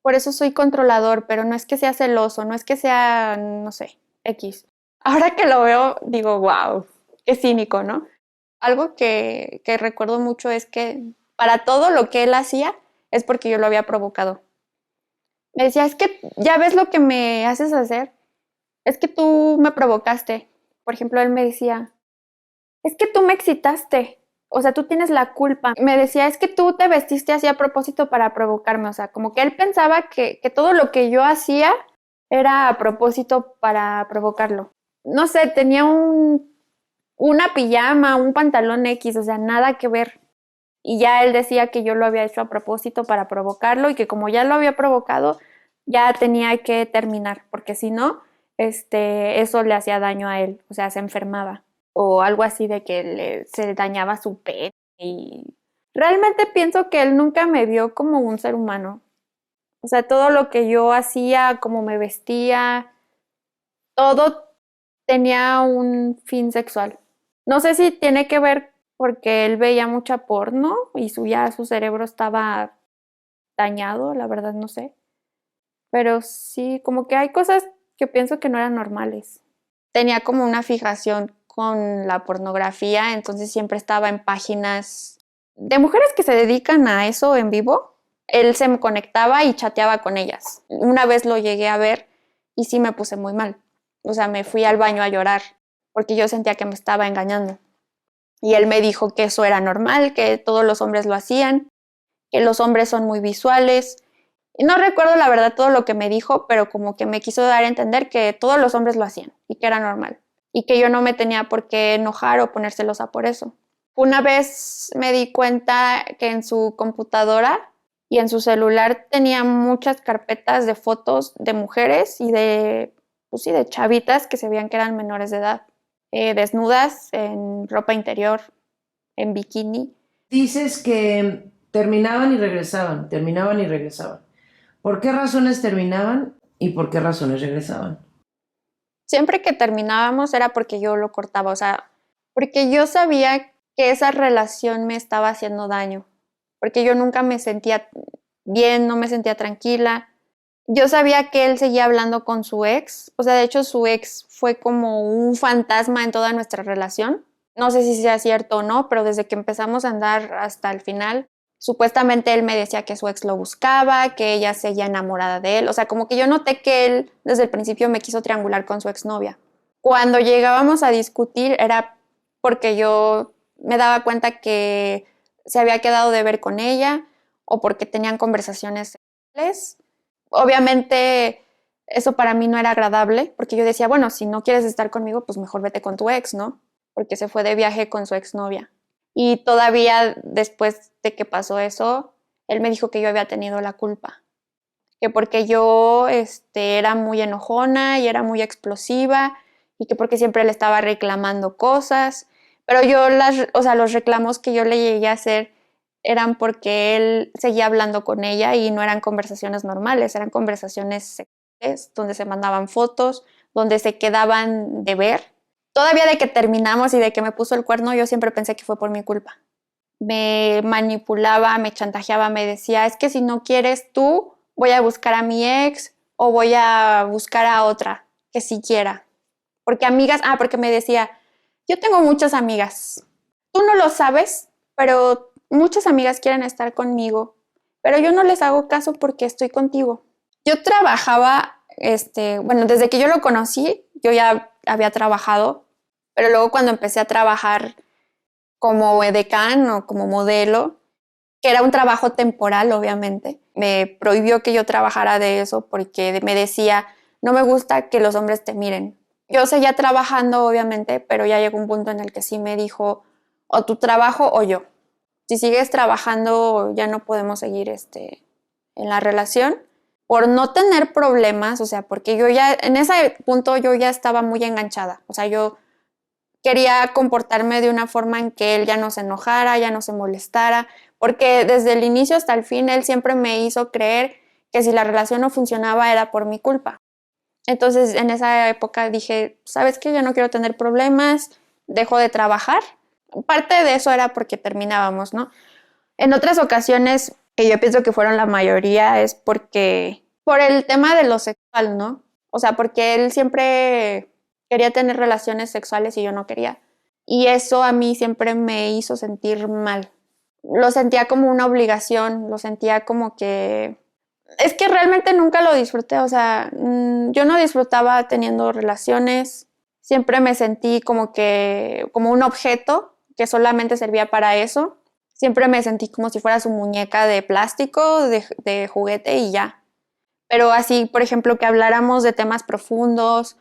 Por eso soy controlador, pero no es que sea celoso, no es que sea, no sé, X. Ahora que lo veo, digo, wow, qué cínico, ¿no? Algo que recuerdo mucho es que para todo lo que él hacía es porque yo lo había provocado. Me decía, es que ya ves lo que me haces hacer, es que tú me provocaste. Por ejemplo, él me decía, es que tú me excitaste, o sea, tú tienes la culpa. Me decía, es que tú te vestiste así a propósito para provocarme, o sea, como que él pensaba que todo lo que yo hacía era a propósito para provocarlo. No sé, tenía una pijama, un pantalón X, o sea, nada que ver. Y ya él decía que yo lo había hecho a propósito para provocarlo y que como ya lo había provocado, ya tenía que terminar, porque si no, eso le hacía daño a él, o sea, se enfermaba. O algo así de que se dañaba su pene. Y realmente pienso que él nunca me vio como un ser humano. O sea, todo lo que yo hacía, como me vestía, todo tenía un fin sexual. No sé si tiene que ver porque él veía mucha porno y ya su cerebro estaba dañado, la verdad no sé. Pero sí, como que hay cosas que pienso que no eran normales. Tenía como una fijación con la pornografía, entonces siempre estaba en páginas de mujeres que se dedican a eso en vivo. Él se me conectaba y chateaba con ellas. Una vez lo llegué a ver y sí me puse muy mal. O sea, me fui al baño a llorar porque yo sentía que me estaba engañando. Y él me dijo que eso era normal, que todos los hombres lo hacían, que los hombres son muy visuales. Y no recuerdo la verdad todo lo que me dijo, pero como que me quiso dar a entender que todos los hombres lo hacían y que era normal. Y que yo no me tenía por qué enojar o poner celosa por eso. Una vez me di cuenta que en su computadora y en su celular tenía muchas carpetas de fotos de mujeres y pues sí, de chavitas que se veían que eran menores de edad, desnudas, en ropa interior, en bikini. Dices que terminaban y regresaban, terminaban y regresaban. ¿Por qué razones terminaban y por qué razones regresaban? Siempre que terminábamos era porque yo lo cortaba, o sea, porque yo sabía que esa relación me estaba haciendo daño, porque yo nunca me sentía bien, no me sentía tranquila. Yo sabía que él seguía hablando con su ex, o sea, de hecho su ex fue como un fantasma en toda nuestra relación. No sé si sea cierto o no, pero desde que empezamos a andar hasta el final, supuestamente él me decía que su ex lo buscaba, que ella seguía enamorada de él. O sea, como que yo noté que él desde el principio me quiso triangular con su exnovia. Cuando llegábamos a discutir era porque yo me daba cuenta que se había quedado de ver con ella o porque tenían conversaciones sexuales. Obviamente eso para mí no era agradable porque yo decía, bueno, si no quieres estar conmigo, pues mejor vete con tu ex, ¿no? Porque se fue de viaje con su exnovia. Y todavía después de que pasó eso, él me dijo que yo había tenido la culpa, que porque yo era muy enojona y era muy explosiva y que porque siempre le estaba reclamando cosas, pero yo o sea, los reclamos que yo le llegué a hacer eran porque él seguía hablando con ella y no eran conversaciones normales, eran conversaciones sexuales donde se mandaban fotos, donde se quedaban de ver. Todavía de que terminamos y de que me puso el cuerno, yo siempre pensé que fue por mi culpa. Me manipulaba, me chantajeaba, me decía, es que si no quieres tú, voy a buscar a mi ex o voy a buscar a otra que sí quiera. Porque amigas, porque me decía, yo tengo muchas amigas. Tú no lo sabes, pero muchas amigas quieren estar conmigo, pero yo no les hago caso porque estoy contigo. Yo trabajaba, bueno, desde que yo lo conocí, yo ya había trabajado, pero luego cuando empecé a trabajar como edecán o como modelo, que era un trabajo temporal, obviamente, me prohibió que yo trabajara de eso porque me decía, no me gusta que los hombres te miren. Yo seguía trabajando, obviamente, pero ya llegó un punto en el que sí me dijo, o tu trabajo o yo. Si sigues trabajando, ya no podemos seguir en la relación por no tener problemas, o sea, porque yo ya, en ese punto yo ya estaba muy enganchada, o sea, yo quería comportarme de una forma en que él ya no se enojara, ya no se molestara, porque desde el inicio hasta el fin él siempre me hizo creer que si la relación no funcionaba era por mi culpa. Entonces en esa época dije, ¿sabes qué? Ya no quiero tener problemas, dejo de trabajar. Parte de eso era porque terminábamos, ¿no? En otras ocasiones, que yo pienso que fueron la mayoría, es por el tema de lo sexual, ¿no? O sea, porque él siempre quería tener relaciones sexuales y yo no quería. Y eso a mí siempre me hizo sentir mal. Lo sentía como una obligación, lo sentía como que... Es que realmente nunca lo disfruté, o sea, yo no disfrutaba teniendo relaciones, siempre me sentí como un objeto que solamente servía para eso. Siempre me sentí como si fuera su muñeca de plástico, de juguete y ya. Pero así, por ejemplo, que habláramos de temas profundos,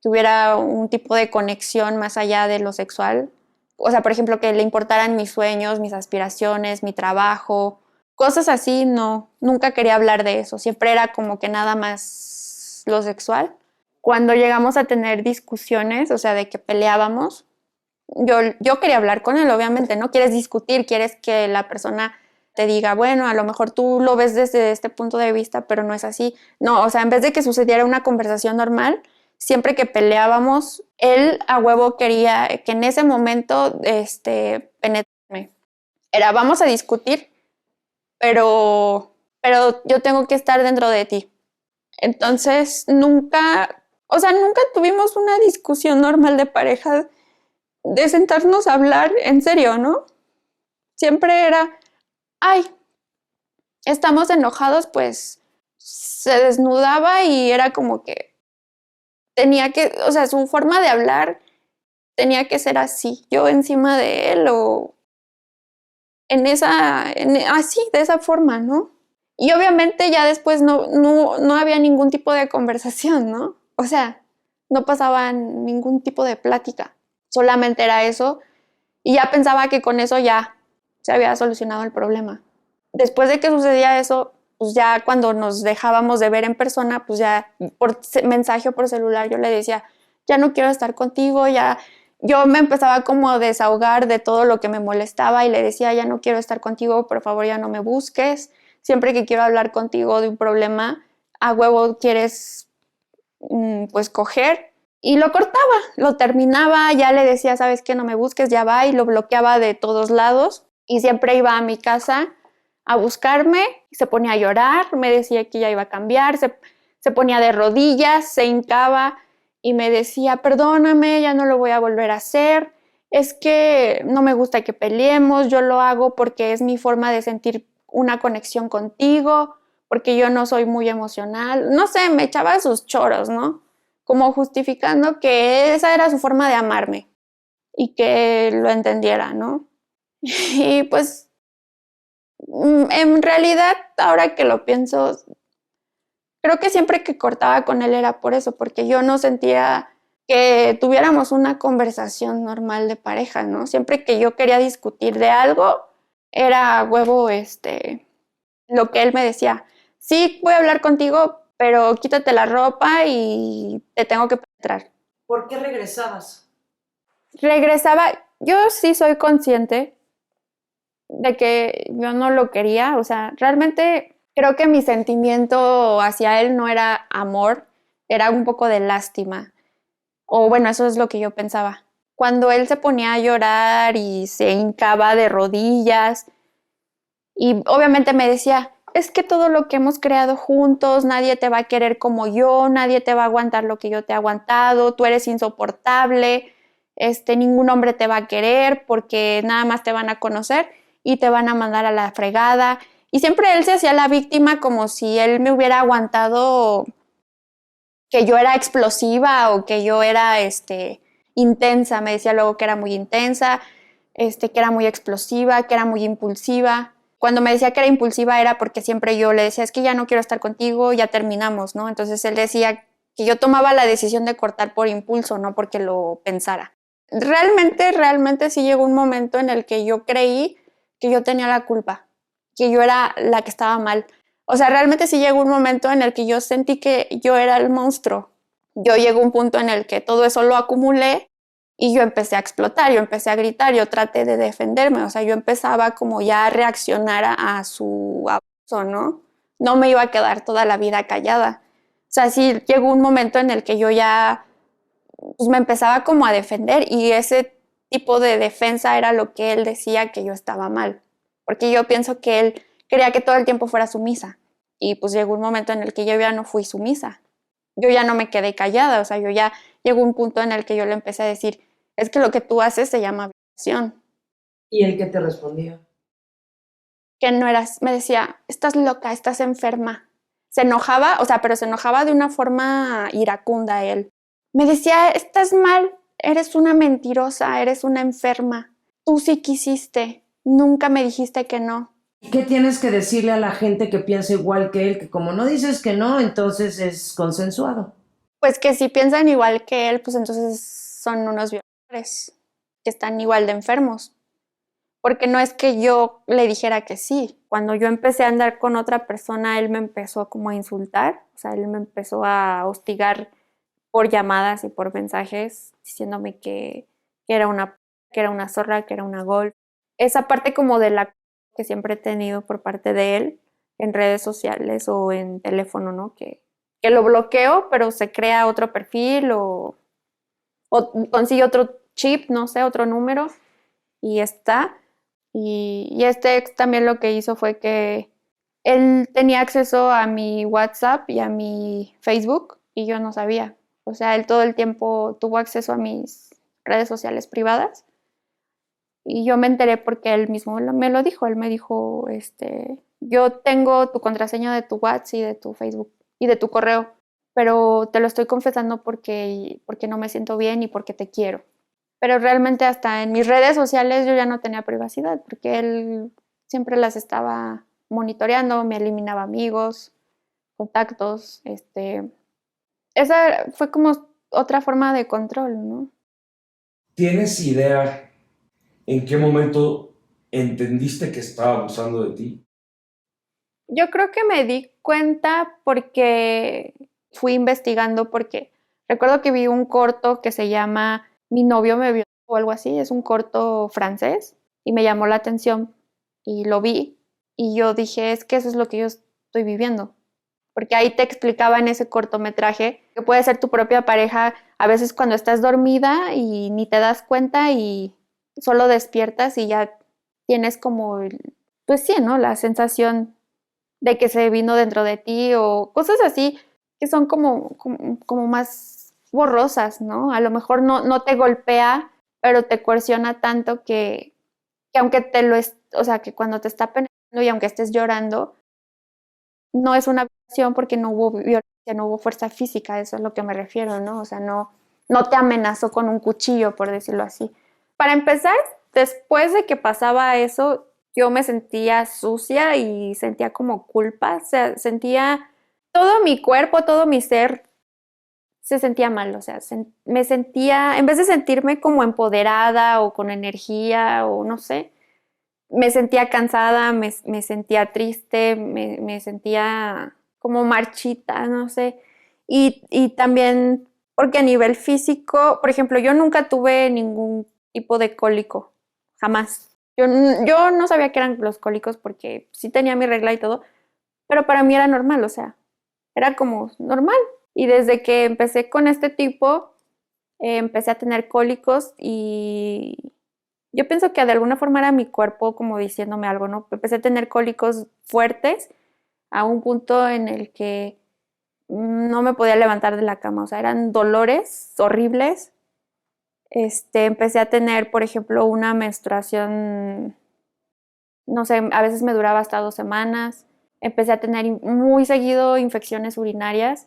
que hubiera un tipo de conexión más allá de lo sexual, O sea, por ejemplo, que le importaran mis sueños, mis aspiraciones, mi trabajo, cosas así, no, nunca quería hablar de eso. Siempre era como que nada más lo sexual. Cuando llegamos a tener discusiones, o sea, de que peleábamos, yo quería hablar con él, obviamente, ¿no? Quieres discutir, quieres que la persona te diga, bueno, a lo mejor tú lo ves desde este punto de vista, pero no es así. No, o sea, en vez de que sucediera una conversación normal, siempre que peleábamos, él a huevo quería que en ese momento penetrarme. Era, vamos a discutir, pero yo tengo que estar dentro de ti. Entonces, nunca tuvimos una discusión normal de pareja, de sentarnos a hablar en serio, ¿no? Siempre era, ay, estamos enojados, pues se desnudaba y era como que o sea, su forma de hablar tenía que ser así, yo encima de él o así, de esa forma, ¿no? Y obviamente ya después no había ningún tipo de conversación, ¿no? O sea, no pasaba ningún tipo de plática, solamente era eso y ya pensaba que con eso ya se había solucionado el problema. Después de que sucedía eso, pues ya cuando nos dejábamos de ver en persona, pues ya por mensaje o por celular yo le decía, ya no quiero estar contigo, ya yo me empezaba como a desahogar de todo lo que me molestaba y le decía, ya no quiero estar contigo, por favor ya no me busques, siempre que quiero hablar contigo de un problema, a huevo quieres pues coger y lo cortaba, lo terminaba, ya le decía, sabes que no me busques, ya va y lo bloqueaba de todos lados y siempre iba a mi casa a buscarme, se ponía a llorar, me decía que ya iba a cambiar, se ponía de rodillas, se hincaba y me decía, perdóname, ya no lo voy a volver a hacer, es que no me gusta que peleemos, yo lo hago porque es mi forma de sentir una conexión contigo, porque yo no soy muy emocional, no sé, me echaba sus choros, ¿no? Como justificando que esa era su forma de amarme y que lo entendiera, ¿no? Y pues en realidad, ahora que lo pienso, creo que siempre que cortaba con él era por eso, porque yo no sentía que tuviéramos una conversación normal de pareja, ¿no? Siempre que yo quería discutir de algo, era huevo, lo que él me decía. Sí, voy a hablar contigo, pero quítate la ropa y te tengo que penetrar. ¿Por qué regresabas? Regresaba, yo sí soy consciente de que yo no lo quería, o sea, realmente creo que mi sentimiento hacia él no era amor, era un poco de lástima, o bueno, eso es lo que yo pensaba. Cuando él se ponía a llorar y se hincaba de rodillas y obviamente me decía, es que todo lo que hemos creado juntos, nadie te va a querer como yo, nadie te va a aguantar lo que yo te he aguantado, tú eres insoportable, ningún hombre te va a querer porque nada más te van a conocer y te van a mandar a la fregada. Y siempre él se hacía la víctima como si él me hubiera aguantado que yo era explosiva o que yo era intensa. Me decía luego que era muy intensa, que era muy explosiva, que era muy impulsiva. Cuando me decía que era impulsiva era porque siempre yo le decía, es que ya no quiero estar contigo, ya terminamos, ¿no? Entonces él decía que yo tomaba la decisión de cortar por impulso, no porque lo pensara. Realmente sí llegó un momento en el que yo creí que yo tenía la culpa, que yo era la que estaba mal. O sea, realmente sí llegó un momento en el que yo sentí que yo era el monstruo. Yo llegó un punto en el que todo eso lo acumulé y yo empecé a explotar, yo empecé a gritar, yo traté de defenderme, o sea, yo empezaba como ya a reaccionar a su abuso, ¿no? No me iba a quedar toda la vida callada. O sea, sí llegó un momento en el que yo ya pues, me empezaba como a defender y ese tipo de defensa era lo que él decía que yo estaba mal, porque yo pienso que él quería que todo el tiempo fuera sumisa y pues llegó un momento en el que yo ya no fui sumisa, yo ya no me quedé callada, o sea, yo ya llegó un punto en el que yo le empecé a decir, es que lo que tú haces se llama violación. ¿Y él qué te respondía? Que no eras, me decía, estás loca, estás enferma. Se enojaba, o sea, pero se enojaba de una forma iracunda él. Me decía, estás mal, eres una mentirosa, eres una enferma. Tú sí quisiste, nunca me dijiste que no. ¿Qué tienes que decirle a la gente que piensa igual que él? Que como no dices que no, entonces es consensuado. Pues que si piensan igual que él, pues entonces son unos violadores. que están igual de enfermos. Porque no es que yo le dijera que sí. Cuando yo empecé a andar con otra persona, él me empezó como a insultar, o sea, él me empezó a hostigar por llamadas y por mensajes, diciéndome que que era una zorra, que era una golf. Esa parte como de la que siempre he tenido por parte de él en redes sociales o en teléfono, ¿no? Que lo bloqueo, pero se crea otro perfil o consigue otro chip, no sé, otro número y está. Y este ex también lo que hizo fue que él tenía acceso a mi WhatsApp y a mi Facebook y yo no sabía. O sea, él todo el tiempo tuvo acceso a mis redes sociales privadas y yo me enteré porque él mismo me lo dijo. Él me dijo, yo tengo tu contraseña de tu WhatsApp y de tu Facebook y de tu correo, pero te lo estoy confesando porque no me siento bien y porque te quiero. Pero realmente hasta en mis redes sociales yo ya no tenía privacidad porque él siempre las estaba monitoreando, me eliminaba amigos, contactos, esa fue como otra forma de control, ¿no? ¿Tienes idea en qué momento entendiste que estaba abusando de ti? Yo creo que me di cuenta porque fui investigando, porque recuerdo que vi un corto que se llama Mi novio me vio o algo así, es un corto francés y me llamó la atención y lo vi y yo dije, es que eso es lo que yo estoy viviendo, porque ahí te explicaba en ese cortometraje que puede ser tu propia pareja a veces cuando estás dormida y ni te das cuenta y solo despiertas y ya tienes como, pues sí, ¿no? La sensación de que se vino dentro de ti o cosas así que son como más borrosas, ¿no? A lo mejor no te golpea, pero te coerciona tanto que aunque o sea, que cuando te está penetrando y aunque estés llorando, no es una violación porque no hubo violencia, no hubo fuerza física, eso es a lo que me refiero, ¿no? O sea, no te amenazó con un cuchillo, por decirlo así. Para empezar, después de que pasaba eso, yo me sentía sucia y sentía como culpa, o sea, sentía todo mi cuerpo, todo mi ser se sentía mal, o sea, me sentía, en vez de sentirme como empoderada o con energía o no sé, me sentía cansada, me sentía triste, me sentía como marchita, no sé. Y también porque a nivel físico, por ejemplo, yo nunca tuve ningún tipo de cólico, jamás. Yo no sabía qué eran los cólicos porque sí tenía mi regla y todo, pero para mí era normal, o sea, era como normal. Y desde que empecé con este tipo, empecé a tener cólicos y yo pienso que de alguna forma era mi cuerpo como diciéndome algo, ¿no? Empecé a tener cólicos fuertes a un punto en el que no me podía levantar de la cama, o sea, eran dolores horribles. Empecé a tener, por ejemplo, una menstruación, no sé, a veces me duraba hasta 2 semanas. Empecé a tener muy seguido infecciones urinarias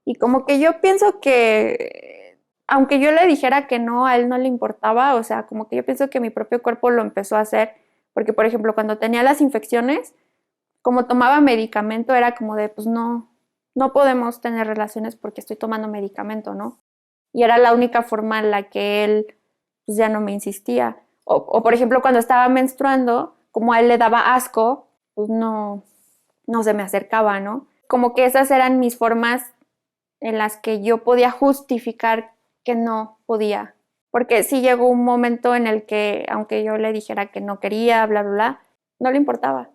y como que yo pienso que, aunque yo le dijera que no, a él no le importaba, o sea, como que yo pienso que mi propio cuerpo lo empezó a hacer, porque por ejemplo, cuando tenía las infecciones, como tomaba medicamento, era como de, pues no podemos tener relaciones porque estoy tomando medicamento, ¿no? Y era la única forma en la que él, pues ya no me insistía. O por ejemplo, cuando estaba menstruando, como a él le daba asco, pues no se me acercaba, ¿no? Como que esas eran mis formas en las que yo podía justificar que no podía. Porque sí llegó un momento en el que, aunque yo le dijera que no quería, bla, bla, bla, no le importaba.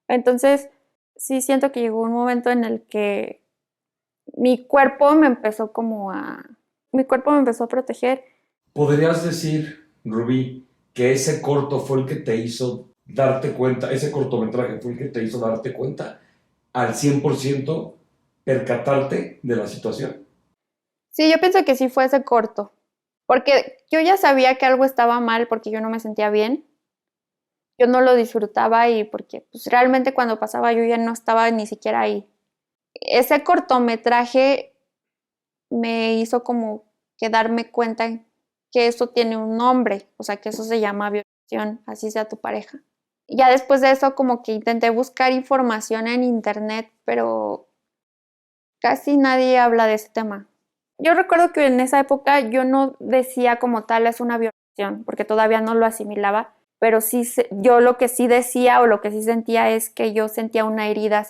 Entonces, sí siento que llegó un momento en el que mi cuerpo me empezó mi cuerpo me empezó a proteger. ¿Podrías decir, Rubí, que ese corto fue el que te hizo darte cuenta, ese cortometraje fue el que te hizo darte cuenta al 100%, percatarte de la situación? Sí, yo pienso que sí fue ese corto, porque yo ya sabía que algo estaba mal porque yo no me sentía bien, yo no lo disfrutaba y porque pues, realmente cuando pasaba yo ya no estaba ni siquiera ahí. Ese cortometraje me hizo como que darme cuenta que eso tiene un nombre, o sea, que eso se llama violación, así sea tu pareja. Ya después de eso como que intenté buscar información en internet, pero casi nadie habla de ese tema. Yo recuerdo que en esa época yo no decía como tal es una violación, porque todavía no lo asimilaba, pero sí, yo lo que sí decía o lo que sí sentía es que yo sentía una herida.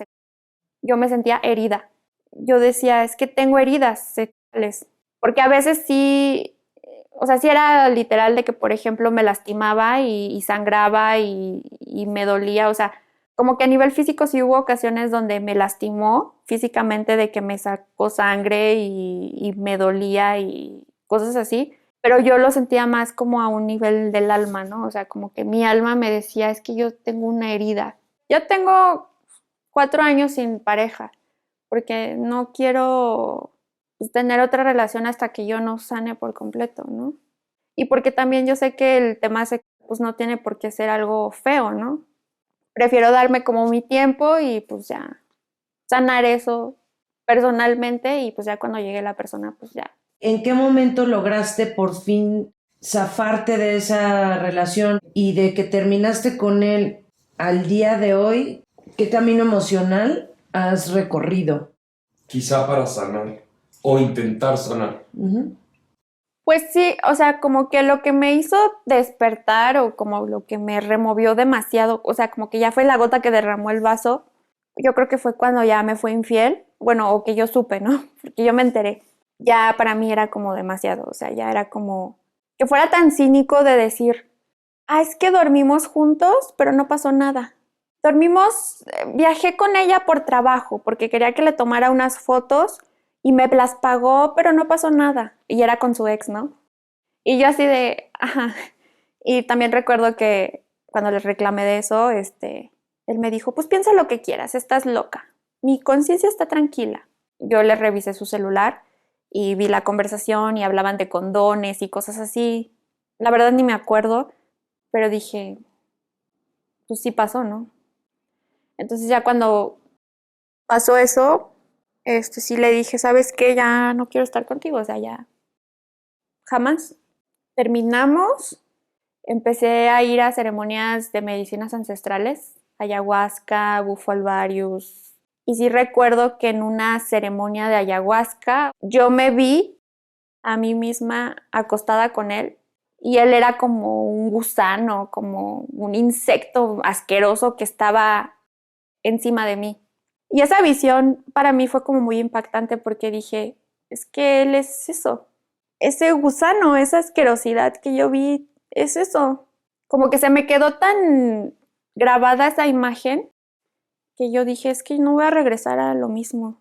Yo me sentía herida. Yo decía, es que tengo heridas sexuales, porque a veces sí, o sea, sí era literal de que, por ejemplo, me lastimaba y sangraba y me dolía, o sea, como que a nivel físico sí hubo ocasiones donde me lastimó físicamente, de que me sacó sangre y me dolía y cosas así, pero yo lo sentía más como a un nivel del alma, ¿no? O sea, como que mi alma me decía, es que yo tengo una herida. Yo tengo 4 años sin pareja, porque no quiero pues, tener otra relación hasta que yo no sane por completo, ¿no? Y porque también yo sé que el tema sexual pues no tiene por qué ser algo feo, ¿no? Prefiero darme como mi tiempo y pues ya sanar eso personalmente y pues ya cuando llegue la persona pues ya. ¿En qué momento lograste por fin zafarte de esa relación y de que terminaste con él al día de hoy? ¿Qué camino emocional has recorrido? Quizá para sanar o intentar sanar. Uh-huh. Pues sí, o sea, como que lo que me hizo despertar o como lo que me removió demasiado, o sea, como que ya fue la gota que derramó el vaso, yo creo que fue cuando ya me fue infiel, bueno, o que yo supe, ¿no? Porque yo me enteré. Ya para mí era como demasiado, o sea, ya era como que fuera tan cínico de decir, ah, es que dormimos juntos, pero no pasó nada. Dormimos, viajé con ella por trabajo, porque quería que le tomara unas fotos y me las pagó, pero no pasó nada. Y era con su ex, ¿no? Y yo así de, ajá. Y también recuerdo que cuando le reclamé de eso, él me dijo, pues piensa lo que quieras, estás loca. Mi conciencia está tranquila. Yo le revisé su celular y vi la conversación y hablaban de condones y cosas así. La verdad ni me acuerdo, pero dije, pues sí pasó, ¿no? Entonces ya cuando pasó eso, sí le dije, ¿sabes qué? Ya no quiero estar contigo, o sea, ya jamás. Terminamos, empecé a ir a ceremonias de medicinas ancestrales, ayahuasca, bufo alvarius. Y sí recuerdo que en una ceremonia de ayahuasca yo me vi a mí misma acostada con él y él era como un gusano, como un insecto asqueroso que estaba encima de mí. Y esa visión para mí fue como muy impactante porque dije, es que él es eso, ese gusano, esa asquerosidad que yo vi, es eso. Como que se me quedó tan grabada esa imagen que yo dije, es que no voy a regresar a lo mismo.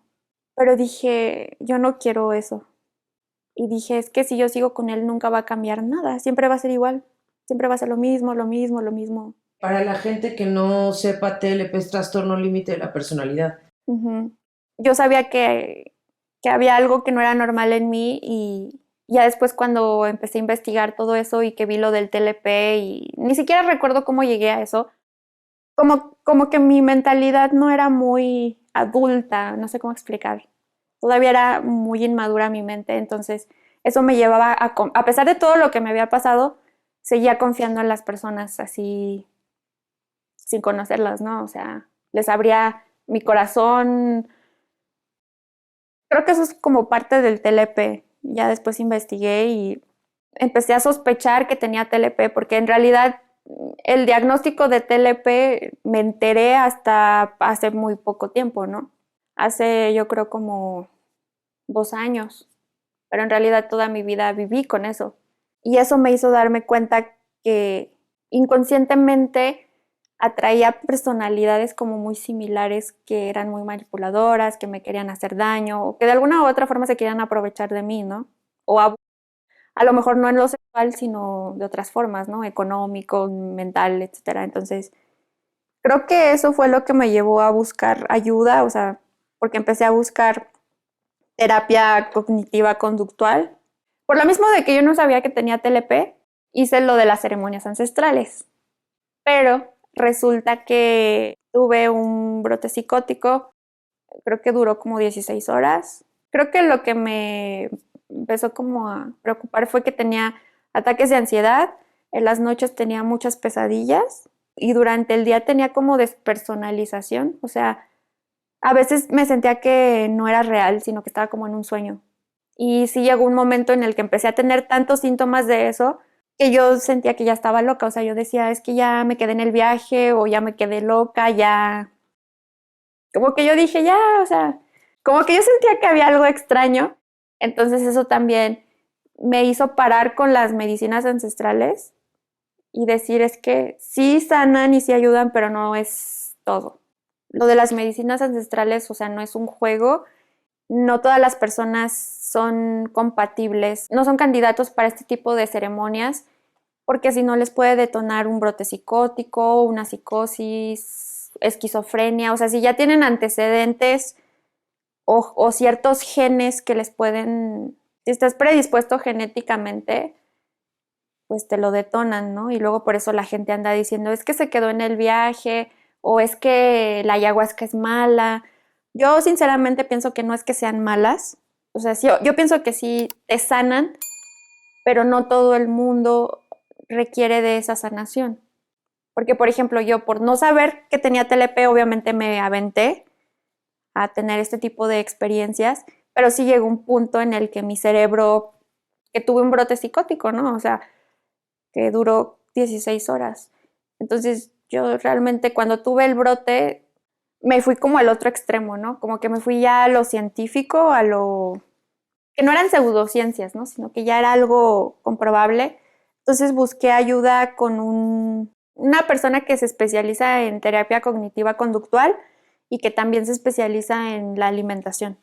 Pero dije, yo no quiero eso. Y dije, es que si yo sigo con él nunca va a cambiar nada, siempre va a ser igual, siempre va a ser lo mismo, lo mismo, lo mismo. Para la gente que no sepa, TLP es trastorno límite de la personalidad. Uh-huh. Yo sabía que había algo que no era normal en mí y ya después cuando empecé a investigar todo eso y que vi lo del TLP y ni siquiera recuerdo cómo llegué a eso, como que mi mentalidad no era muy adulta, no sé cómo explicar. Todavía era muy inmadura mi mente, entonces eso me llevaba a pesar de todo lo que me había pasado, seguía confiando en las personas así sin conocerlas, ¿no? O sea, les abría mi corazón. Creo que eso es como parte del TLP. Ya después investigué y empecé a sospechar que tenía TLP, porque en realidad el diagnóstico de TLP me enteré hasta hace muy poco tiempo, ¿no? Hace yo creo como 2 años, pero en realidad toda mi vida viví con eso. Y eso me hizo darme cuenta que inconscientemente atraía personalidades como muy similares que eran muy manipuladoras, que me querían hacer daño o que de alguna u otra forma se querían aprovechar de mí, ¿no? O a lo mejor no en lo sexual, sino de otras formas, ¿no? Económico, mental, etcétera. Entonces, creo que eso fue lo que me llevó a buscar ayuda, o sea, porque empecé a buscar terapia cognitiva conductual. Por lo mismo de que yo no sabía que tenía TLP, hice lo de las ceremonias ancestrales. Pero resulta que tuve un brote psicótico, creo que duró como 16 horas. Creo que lo que me empezó como a preocupar fue que tenía ataques de ansiedad, en las noches tenía muchas pesadillas y durante el día tenía como despersonalización, o sea, a veces me sentía que no era real, sino que estaba como en un sueño. Y sí llegó un momento en el que empecé a tener tantos síntomas de eso que yo sentía que ya estaba loca, o sea, yo decía, es que ya me quedé en el viaje o ya me quedé loca, ya, como que yo dije, ya, o sea, como que yo sentía que había algo extraño, entonces eso también me hizo parar con las medicinas ancestrales y decir, es que sí sanan y sí ayudan, pero no es todo. Lo de las medicinas ancestrales, o sea, no es un juego, no todas las personas son compatibles, no son candidatos para este tipo de ceremonias, porque si no les puede detonar un brote psicótico, una psicosis, esquizofrenia, o sea, si ya tienen antecedentes o ciertos genes que les pueden, si estás predispuesto genéticamente, pues te lo detonan, ¿no? Y luego por eso la gente anda diciendo, es que se quedó en el viaje o es que la ayahuasca es mala. Yo sinceramente pienso que no es que sean malas, o sea, sí, yo pienso que sí te sanan, pero no todo el mundo requiere de esa sanación. Porque, por ejemplo, yo por no saber que tenía TLP, obviamente me aventé a tener este tipo de experiencias, pero sí llegó un punto en el que mi cerebro, que tuve un brote psicótico, ¿no? O sea, que duró 16 horas. Entonces, yo realmente cuando tuve el brote, me fui como al otro extremo, ¿no? Como que me fui ya a lo científico, a lo que no eran pseudociencias, ¿no? Sino que ya era algo comprobable. Entonces busqué ayuda con una persona que se especializa en terapia cognitiva conductual y que también se especializa en la alimentación,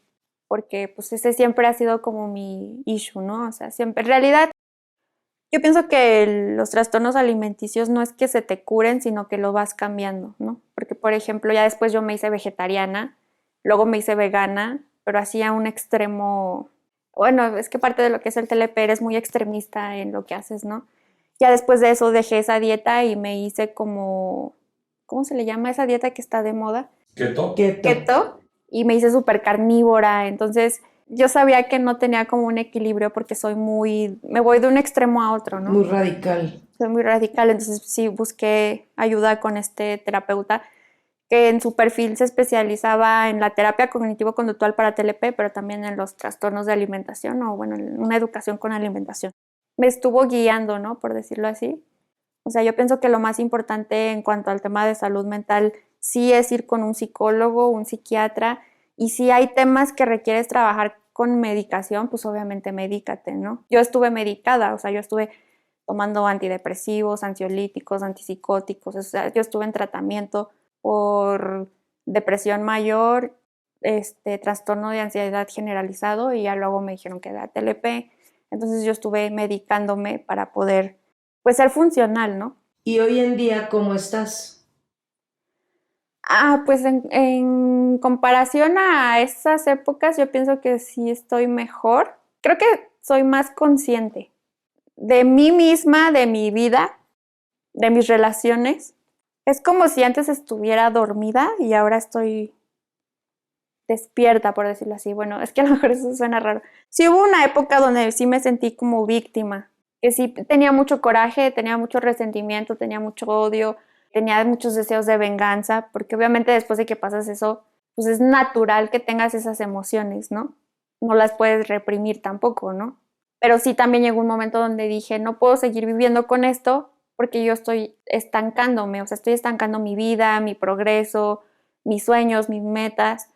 porque pues ese siempre ha sido como mi issue, ¿no? O sea, siempre, en realidad, yo pienso que los trastornos alimenticios no es que se te curen, sino que lo vas cambiando, ¿no? Porque, por ejemplo, ya después yo me hice vegetariana, luego me hice vegana, pero así a un extremo, bueno, es que parte de lo que es el TLP eres muy extremista en lo que haces, ¿no? Ya después de eso dejé esa dieta y me hice como, ¿cómo se le llama esa dieta que está de moda? ¿Keto? Keto. Keto, y me hice súper carnívora, entonces yo sabía que no tenía como un equilibrio porque soy muy, me voy de un extremo a otro, ¿no? Muy radical. Soy muy radical, entonces sí busqué ayuda con este terapeuta que en su perfil se especializaba en la terapia cognitivo-conductual para TLP, pero también en los trastornos de alimentación o bueno, en una educación con alimentación. Me estuvo guiando, ¿no? Por decirlo así. O sea, yo pienso que lo más importante en cuanto al tema de salud mental sí es ir con un psicólogo, un psiquiatra, y si hay temas que requieres trabajar con medicación, pues obviamente medícate, ¿no? Yo estuve medicada, o sea, yo estuve tomando antidepresivos, ansiolíticos, antipsicóticos, o sea, yo estuve en tratamiento por depresión mayor, trastorno de ansiedad generalizado y ya luego me dijeron que era TLP, entonces yo estuve medicándome para poder pues ser funcional, ¿no? ¿Y hoy en día cómo estás? Pues en comparación a esas épocas, yo pienso que sí estoy mejor. Creo que soy más consciente de mí misma, de mi vida, de mis relaciones. Es como si antes estuviera dormida y ahora estoy despierta, por decirlo así. Bueno, es que a lo mejor eso suena raro. Sí hubo una época donde sí me sentí como víctima, que sí tenía mucho coraje, tenía mucho resentimiento, tenía mucho odio, tenía muchos deseos de venganza, porque obviamente después de que pasas eso, pues es natural que tengas esas emociones, ¿no? No las puedes reprimir tampoco, ¿no? Pero sí también llegó un momento donde dije, no puedo seguir viviendo con esto porque yo estoy estancándome, o sea, estoy estancando mi vida, mi progreso, mis sueños, mis metas.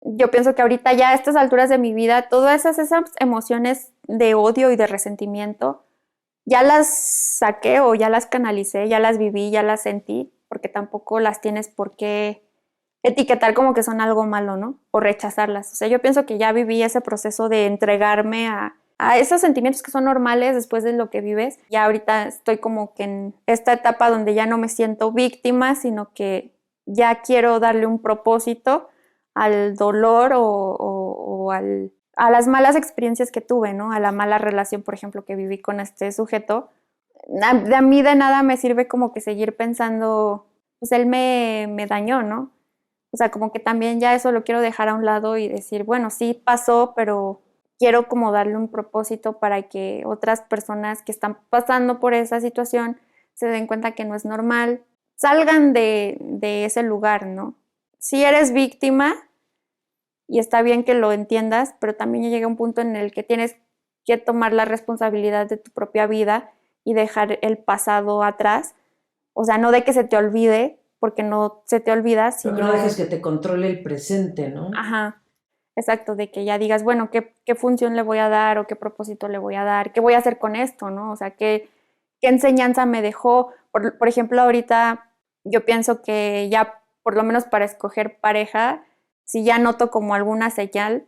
Yo pienso que ahorita ya a estas alturas de mi vida, todas esas emociones de odio y de resentimiento, ya las saqué o ya las canalicé, ya las viví, ya las sentí, porque tampoco las tienes por qué etiquetar como que son algo malo, ¿no? O rechazarlas. O sea, yo pienso que ya viví ese proceso de entregarme a esos sentimientos que son normales después de lo que vives. Ya ahorita estoy como que en esta etapa donde ya no me siento víctima, sino que ya quiero darle un propósito al dolor a las malas experiencias que tuve, ¿no? A la mala relación, por ejemplo, que viví con este sujeto. A mí de nada me sirve como que seguir pensando, pues él me dañó, ¿no? O sea, como que también ya eso lo quiero dejar a un lado y decir, bueno, sí pasó, pero quiero como darle un propósito para que otras personas que están pasando por esa situación se den cuenta que no es normal, salgan de ese lugar, ¿no? Si eres víctima, y está bien que lo entiendas, pero también ya llega un punto en el que tienes que tomar la responsabilidad de tu propia vida y dejar el pasado atrás. O sea, no de que se te olvide, porque no se te olvida, Pero sino... que no dejes que te controle el presente, ¿no? Ajá, exacto, de que ya digas, bueno, ¿qué función le voy a dar o qué propósito le voy a dar? ¿Qué voy a hacer con esto, no? O sea, ¿qué enseñanza me dejó? Por ejemplo, ahorita yo pienso que ya, por lo menos para escoger pareja, si ya noto como alguna señal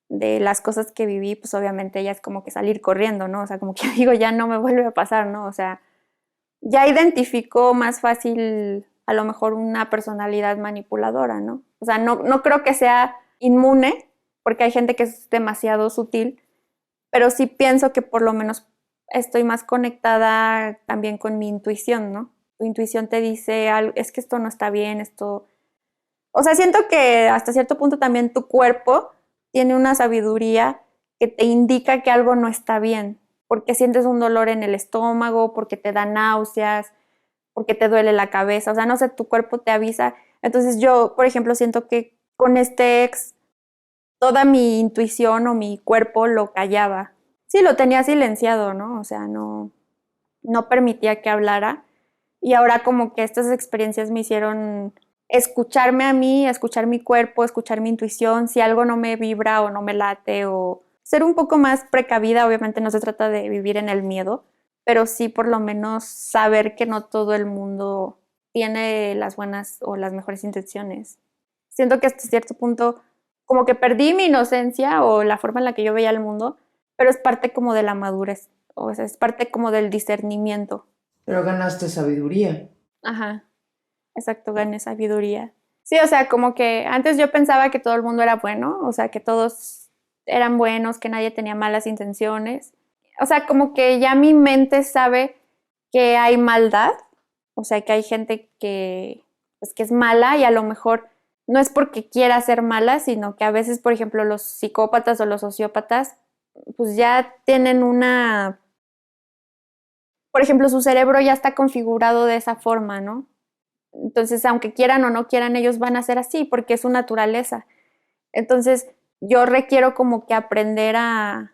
de las cosas que viví, pues obviamente ya es como que salir corriendo, ¿no? O sea, como que digo, ya no me vuelve a pasar, ¿no? O sea, ya identifico más fácil a lo mejor una personalidad manipuladora, ¿no? O sea, no creo que sea inmune, porque hay gente que es demasiado sutil, pero sí pienso que por lo menos estoy más conectada también con mi intuición, ¿no? Tu intuición te dice, es que esto no está bien, esto... O sea, siento que hasta cierto punto también tu cuerpo tiene una sabiduría que te indica que algo no está bien, porque sientes un dolor en el estómago, porque te da náuseas, porque te duele la cabeza, o sea, no sé, tu cuerpo te avisa. Entonces yo, por ejemplo, siento que con este ex, toda mi intuición o mi cuerpo lo callaba. Sí, lo tenía silenciado, ¿no? O sea, no permitía que hablara. Y ahora como que estas experiencias me hicieron escucharme a mí, escuchar mi cuerpo, escuchar mi intuición, si algo no me vibra o no me late, o ser un poco más precavida. Obviamente no se trata de vivir en el miedo, pero sí por lo menos saber que no todo el mundo tiene las buenas o las mejores intenciones. Siento que hasta cierto punto como que perdí mi inocencia o la forma en la que yo veía el mundo, pero es parte como de la madurez, o sea, es parte como del discernimiento. Pero ganaste sabiduría. Ajá, exacto, gané sabiduría. Sí, o sea, como que antes yo pensaba que todo el mundo era bueno, o sea, que todos eran buenos, que nadie tenía malas intenciones. O sea, como que ya mi mente sabe que hay maldad, o sea, que hay gente que, pues, que es mala y a lo mejor no es porque quiera ser mala, sino que a veces, por ejemplo, los psicópatas o los sociópatas, pues ya tienen una, por ejemplo, su cerebro ya está configurado de esa forma, ¿no? Entonces, aunque quieran o no quieran, ellos van a ser así porque es su naturaleza. Entonces, yo requiero como que aprender a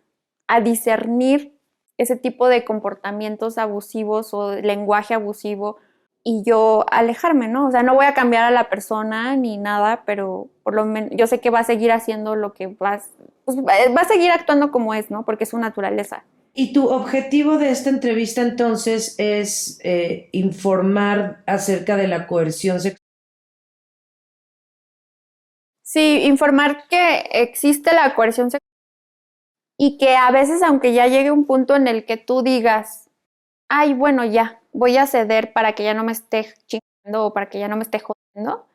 discernir ese tipo de comportamientos abusivos o lenguaje abusivo y yo alejarme, ¿no? O sea, no voy a cambiar a la persona ni nada, pero por lo menos yo sé que va a seguir haciendo lo que pues, va a seguir actuando como es, ¿no? Porque es su naturaleza. Y tu objetivo de esta entrevista entonces es informar acerca de la coerción sexual. Sí, informar que existe la coerción sexual y que a veces, aunque ya llegue un punto en el que tú digas, ay, bueno, ya, voy a ceder para que ya no me esté chingando o para que ya no me esté jodiendo,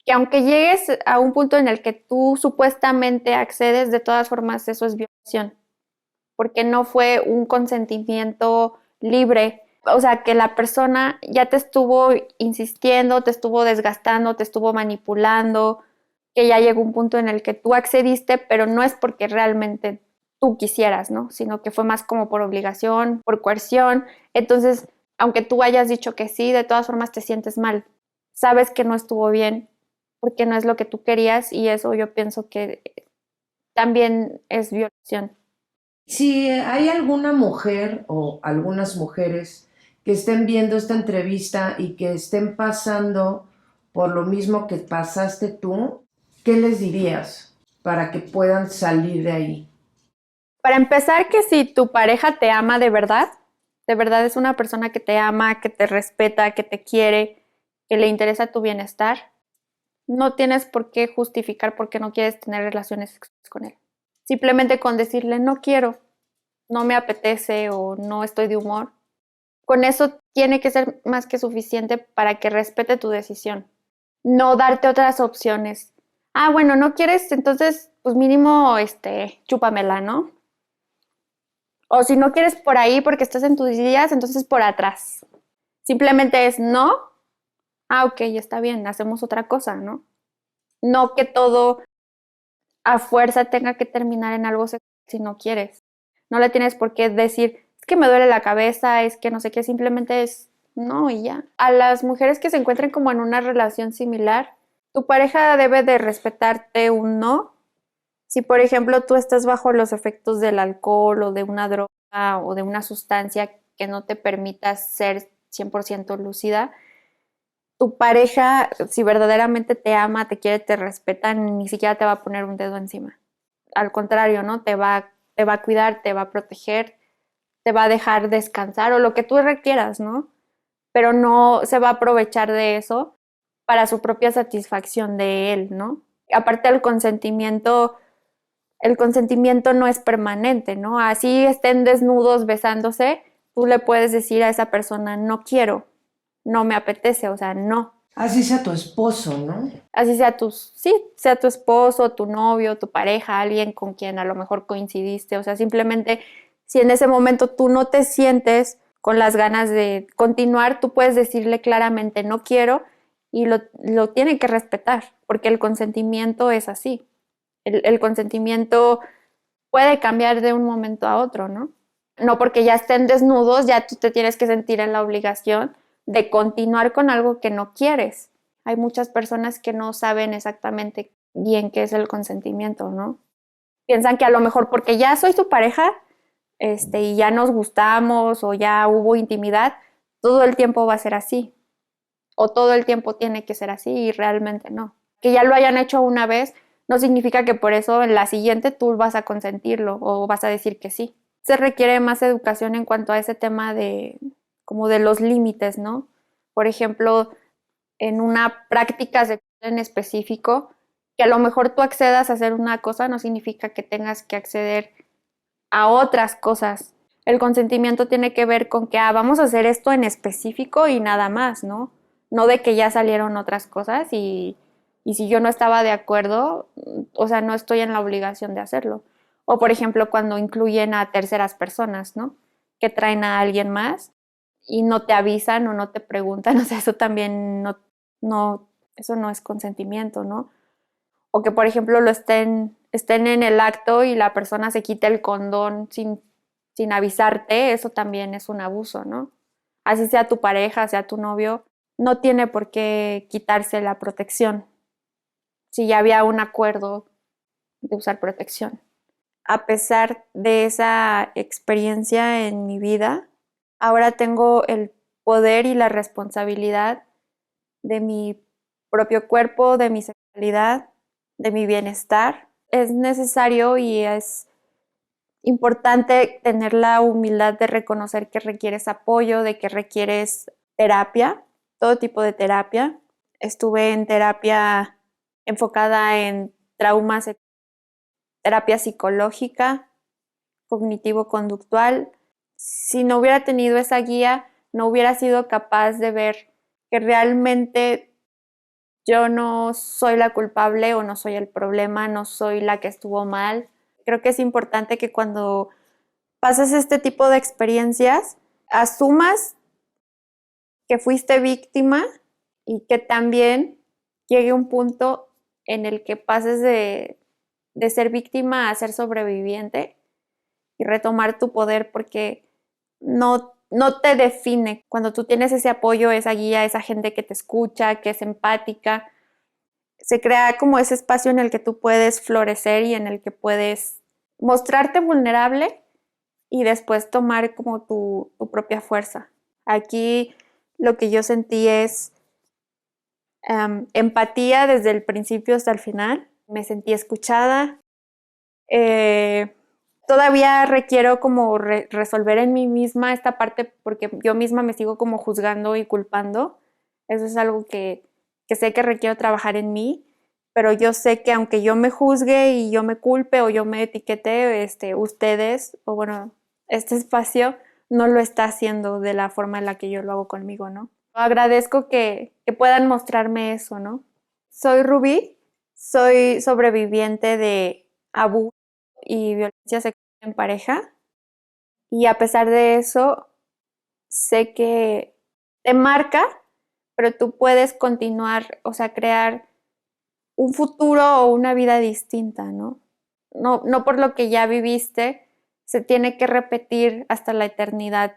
que aunque llegues a un punto en el que tú supuestamente accedes, de todas formas eso es violación, porque no fue un consentimiento libre. O sea, que la persona ya te estuvo insistiendo, te estuvo desgastando, te estuvo manipulando, que ya llegó un punto en el que tú accediste, pero no es porque realmente tú quisieras, ¿no? Sino que fue más como por obligación, por coerción. Entonces, aunque tú hayas dicho que sí, de todas formas te sientes mal. Sabes que no estuvo bien, porque no es lo que tú querías y eso yo pienso que también es violación. Si hay alguna mujer o algunas mujeres que estén viendo esta entrevista y que estén pasando por lo mismo que pasaste tú, ¿qué les dirías para que puedan salir de ahí? Para empezar, que si tu pareja te ama de verdad es una persona que te ama, que te respeta, que te quiere, que le interesa tu bienestar, no tienes por qué justificar por qué no quieres tener relaciones sexuales con él. Simplemente con decirle no quiero, no me apetece o no estoy de humor. Con eso tiene que ser más que suficiente para que respete tu decisión. No darte otras opciones. Ah, bueno, no quieres, entonces, pues mínimo, chúpamela, ¿no? O si no quieres por ahí porque estás en tus días, entonces por atrás. Simplemente es no. Ah, ok, está bien, hacemos otra cosa, ¿no? No que todo a fuerza tenga que terminar en algo sexual si no quieres. No le tienes por qué decir, es que me duele la cabeza, es que no sé qué, simplemente es no y ya. A las mujeres que se encuentren como en una relación similar, tu pareja debe de respetarte un no. Si, por ejemplo, tú estás bajo los efectos del alcohol o de una droga o de una sustancia que no te permitas ser 100% lúcida, tu pareja, si verdaderamente te ama, te quiere, te respeta, ni siquiera te va a poner un dedo encima. Al contrario, ¿no? Te va a cuidar, te va a proteger, te va a dejar descansar o lo que tú requieras, ¿no? Pero no se va a aprovechar de eso para su propia satisfacción de él, ¿no? Aparte el consentimiento no es permanente, ¿no? Así estén desnudos besándose, tú le puedes decir a esa persona, no quiero, no me apetece, o sea, no. Así sea tu esposo, ¿no? Así sea sea tu esposo, tu novio, tu pareja, alguien con quien a lo mejor coincidiste, o sea, simplemente si en ese momento tú no te sientes con las ganas de continuar, tú puedes decirle claramente no quiero y lo tiene que respetar, porque el consentimiento es así. El consentimiento puede cambiar de un momento a otro, ¿no? No porque ya estén desnudos, ya tú te tienes que sentir en la obligación de continuar con algo que no quieres. Hay muchas personas que no saben exactamente bien qué es el consentimiento, ¿no? Piensan que a lo mejor porque ya soy tu pareja, y ya nos gustamos o ya hubo intimidad, todo el tiempo va a ser así. O todo el tiempo tiene que ser así y realmente no. Que ya lo hayan hecho una vez no significa que por eso en la siguiente tú vas a consentirlo o vas a decir que sí. Se requiere más educación en cuanto a ese tema de como de los límites, ¿no? Por ejemplo, en una práctica sexual en específico, que a lo mejor tú accedas a hacer una cosa no significa que tengas que acceder a otras cosas. El consentimiento tiene que ver con que vamos a hacer esto en específico y nada más, ¿no? No de que ya salieron otras cosas y si yo no estaba de acuerdo, o sea, no estoy en la obligación de hacerlo. O por ejemplo, cuando incluyen a terceras personas, ¿no? Que traen a alguien más y no te avisan o no te preguntan, o sea, eso también eso no es consentimiento, ¿no? O que por ejemplo estén en el acto y la persona se quite el condón sin avisarte, eso también es un abuso, ¿no? Así sea tu pareja, sea tu novio, no tiene por qué quitarse la protección si ya había un acuerdo de usar protección. A pesar de esa experiencia en mi vida, ahora tengo el poder y la responsabilidad de mi propio cuerpo, de mi sexualidad, de mi bienestar. Es necesario y es importante tener la humildad de reconocer que requieres apoyo, de que requieres terapia, todo tipo de terapia. Estuve en terapia enfocada en traumas, terapia psicológica, cognitivo-conductual. Si no hubiera tenido esa guía, no hubiera sido capaz de ver que realmente yo no soy la culpable o no soy el problema, no soy la que estuvo mal. Creo que es importante que cuando pasas este tipo de experiencias, asumas que fuiste víctima y que también llegue un punto en el que pases de ser víctima a ser sobreviviente y retomar tu poder porque no te define. Cuando tú tienes ese apoyo, esa guía, esa gente que te escucha, que es empática, se crea como ese espacio en el que tú puedes florecer y en el que puedes mostrarte vulnerable y después tomar como tu propia fuerza. Aquí lo que yo sentí es empatía desde el principio hasta el final. Me sentí escuchada. Todavía requiero como resolver en mí misma esta parte porque yo misma me sigo como juzgando y culpando. Eso es algo que sé que requiero trabajar en mí, pero yo sé que aunque yo me juzgue y yo me culpe o yo me etiquete, ustedes, o bueno, este espacio no lo está haciendo de la forma en la que yo lo hago conmigo, ¿no? Agradezco que puedan mostrarme eso, ¿no? Soy Rubí, soy sobreviviente de abuso y violencia sexual en pareja y a pesar de eso sé que te marca, pero tú puedes continuar, o sea, crear un futuro o una vida distinta, ¿no? No por lo que ya viviste se tiene que repetir hasta la eternidad